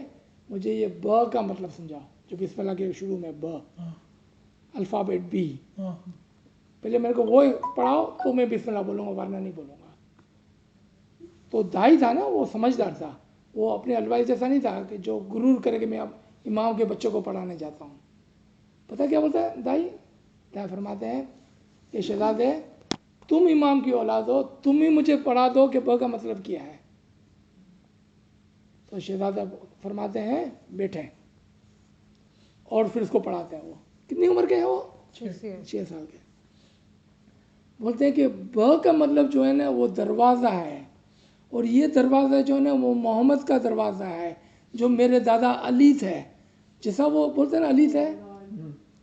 मुझे ये ब का मतलब समझाओ, जो बिस्मिल्लाह के शुरू में ब अल्फ़ाबेट बी, पहले मेरे को वो पढ़ाओ तो मैं बिस्मिल्लाह बोलूँगा, वरना नहीं बोलूँगा। तो दाई था ना, वो समझदार था, वो अपने अलवाई जैसा नहीं था कि जो गुरूर करे कि मैं अब इमाम के बच्चों को पढ़ाने जाता हूँ। पता क्या बोलता है दाई? फरमाते हैं कि शहजादे तुम इमाम की औलाद हो, तुम ही मुझे पढ़ा दो कि ब का मतलब क्या है। तो शहजादा फरमाते हैं बैठे, और फिर उसको पढ़ाते हैं। वो कितनी उम्र के हैं? वो 6 साल के। बोलते हैं कि ब का मतलब जो है ना वो दरवाज़ा है, और ये दरवाज़ा जो है ना वो मोहम्मद का दरवाज़ा है, जो मेरे दादा अली थे। जैसा वो बोलते हैं ना अली थे,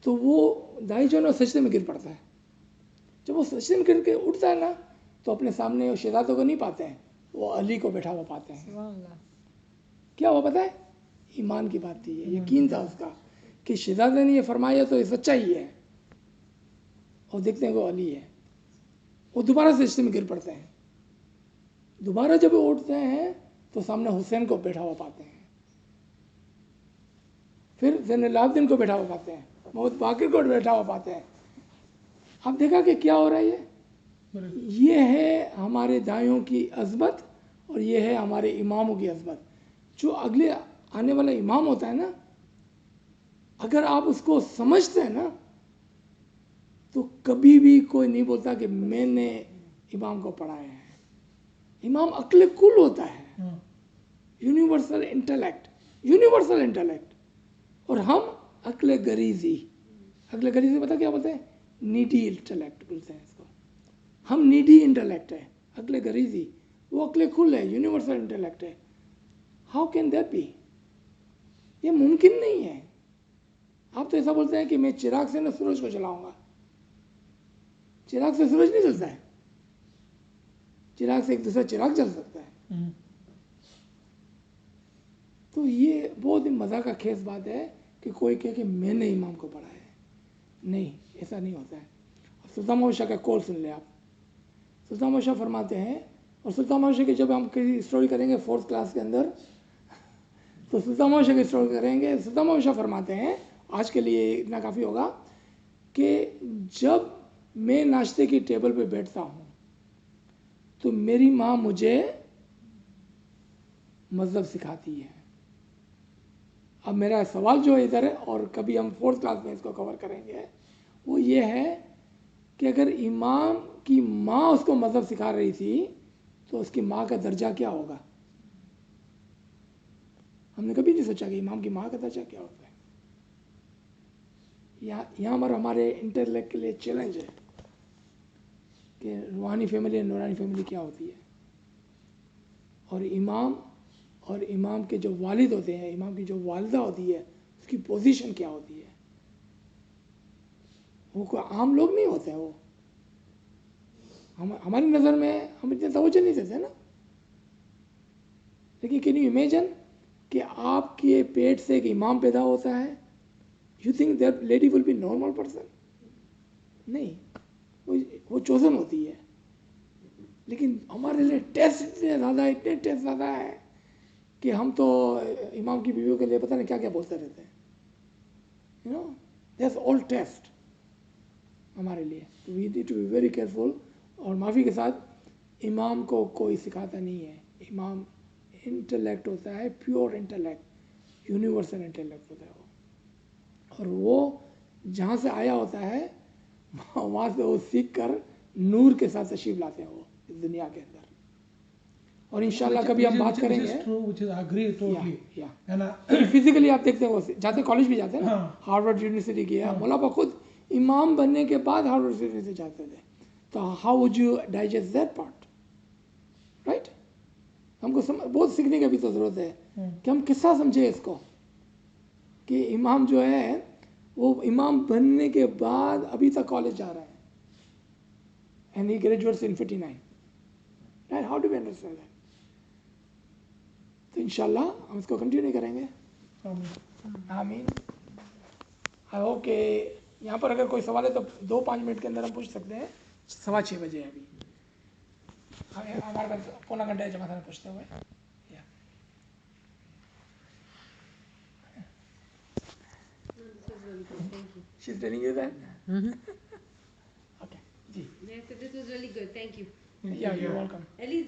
तो वो दाई जो है ना सजदे में गिर पड़ता है। जब वो सजदे में गिर के उठता है ना, तो अपने सामने शहजादों को नहीं पाते हैं, वो अली को बैठा हुआ पाते हैं। क्या हुआ पता है? ईमान की बात थी, ये यकीन था उसका कि शहजादे ने ये फरमाया तो ये सच्चा ही है। और देखते हैं वो अली है। वो दोबारा सजदे में गिर पड़ते हैं। दोबारा जब वो उठते हैं तो सामने हुसैन को बैठा हुआ पाते हैं, फिर ज़ैनुलाब्दीन को बैठा हुआ पाते हैं, मोहम्मद बाकिर को बैठा हुआ पाते हैं। आप देखा कि क्या हो रहा है? ये है हमारे दाइयों की अज़मत, और ये है हमारे इमामों की अज़मत। जो अगले आने वाला इमाम होता है ना, अगर आप उसको समझते हैं ना, तो कभी भी कोई नहीं बोलता कि मैंने इमाम को पढ़ाया है। इमाम अक्ल कुल होता है, यूनिवर्सल इंटेलेक्ट, और हम अक्ल गरीजी। अक्ल गरीजी पता क्या बोलते हैं? नीडी इंटेलेक्ट बोलते हैं इसको। हम नीडी इंटेलेक्ट है, अक्ल गरीजी, वो अक्ल कुल है, यूनिवर्सल इंटेलेक्ट है। How can that be? ये मुमकिन नहीं है। आप तो ऐसा बोलते हैं कि मैं चिराग से ना सूरज को जलाऊंगा। चिराग से सूरज नहीं जलता है, चिराग से एक दूसरा चिराग जल सकता है। तो ये बहुत ही मज़ा का खेस बात है कि कोई कहे कि मैंने इमाम को पढ़ाया है। नहीं, ऐसा नहीं होता है। सुल्तान बादशाह का कॉल सुन ले आप। सुल्तान बादशाह फरमाते हैं, और सुल्तान बादशाह की जब हम किसी स्टोरी करेंगे 4th क्लास के अंदर, तो सुल्तान बादशाह की स्टोरी करेंगे। सुल्तान बादशाह फरमाते हैं, आज के लिए इतना काफ़ी होगा, कि जब मैं नाश्ते की टेबल पे बैठता हूँ तो मेरी माँ मुझे मज़हब सिखाती है। अब मेरा सवाल जो है इधर है, और कभी हम 4th क्लास में इसको कवर करेंगे, वो ये है कि अगर इमाम की माँ उसको मज़हब सिखा रही थी तो उसकी माँ का दर्जा क्या होगा? हमने कभी नहीं सोचा कि इमाम की माँ का दर्जा क्या होता है। यहाँ पर हमारे इंटेलेक्ट के लिए चैलेंज है कि रूहानी फैमिली और नूरानी फैमिली क्या होती है, और इमाम के जो वालिद होते हैं, इमाम की जो वालिदा होती है, उसकी पोजीशन क्या होती है। वो कोई आम लोग नहीं होते हैं। वो हमारी नज़र में हम इतने तवज्जो नहीं देते ना। लेकिन कैन यू इमेजिन कि आपके पेट से एक इमाम पैदा होता है, you think that lady will be normal person? नहीं, वो चोजन होती है। लेकिन हमारे लिए टेस्ट इतने टेस्ट ज़्यादा है कि हम तो इमाम की बीवियों के लिए पता नहीं क्या क्या बोलते रहते हैं। You know, that's all test हमारे लिए। तो we need to be very careful. और माफ़ी के साथ, इमाम को कोई सिखाता नहीं है। इमाम इंटेलेक्ट होता है, प्योर इंटेलेक्ट, यूनिवर्सल इंटेलेक्ट होता है वो। और वो जहाँ से आया होता है वहाँ से वो सीख कर नूर के साथ तशरीफ लाते हैं वो इस दुनिया के अंदर। और इंशाल्लाह कभी हम बात करेंगे। फिजिकली आप देखते हैं वो जाते, कॉलेज भी जाते हैं ना। हार्वर्ड यूनिवर्सिटी किया, मौलाना खुद इमाम बनने के बाद हार्वर्ड यूनिवर्सिटी जाते थे। तो how would you digest that part, right? हमको बहुत सीखने की भी तो ज़रूरत है कि हम किस्सा समझे इसको, कि इमाम जो है वो इमाम बनने के बाद अभी तक कॉलेज जा रहा है, and he graduates in 59, right? How do we understand that? तो इंशाल्लाह हम इसको कंटिन्यू करेंगे। आमीन। आई होप कि यहाँ पर अगर कोई सवाल है तो 2-5 मिनट के अंदर हम पूछ सकते हैं। 6:15 बजे है अभी, हमारे पास पौना घंटा है जमा था पूछते हुए। Thank you. She's telling you that? Okay. Ji. Yeah, so this was really good. Thank you. Yeah, you're welcome. At least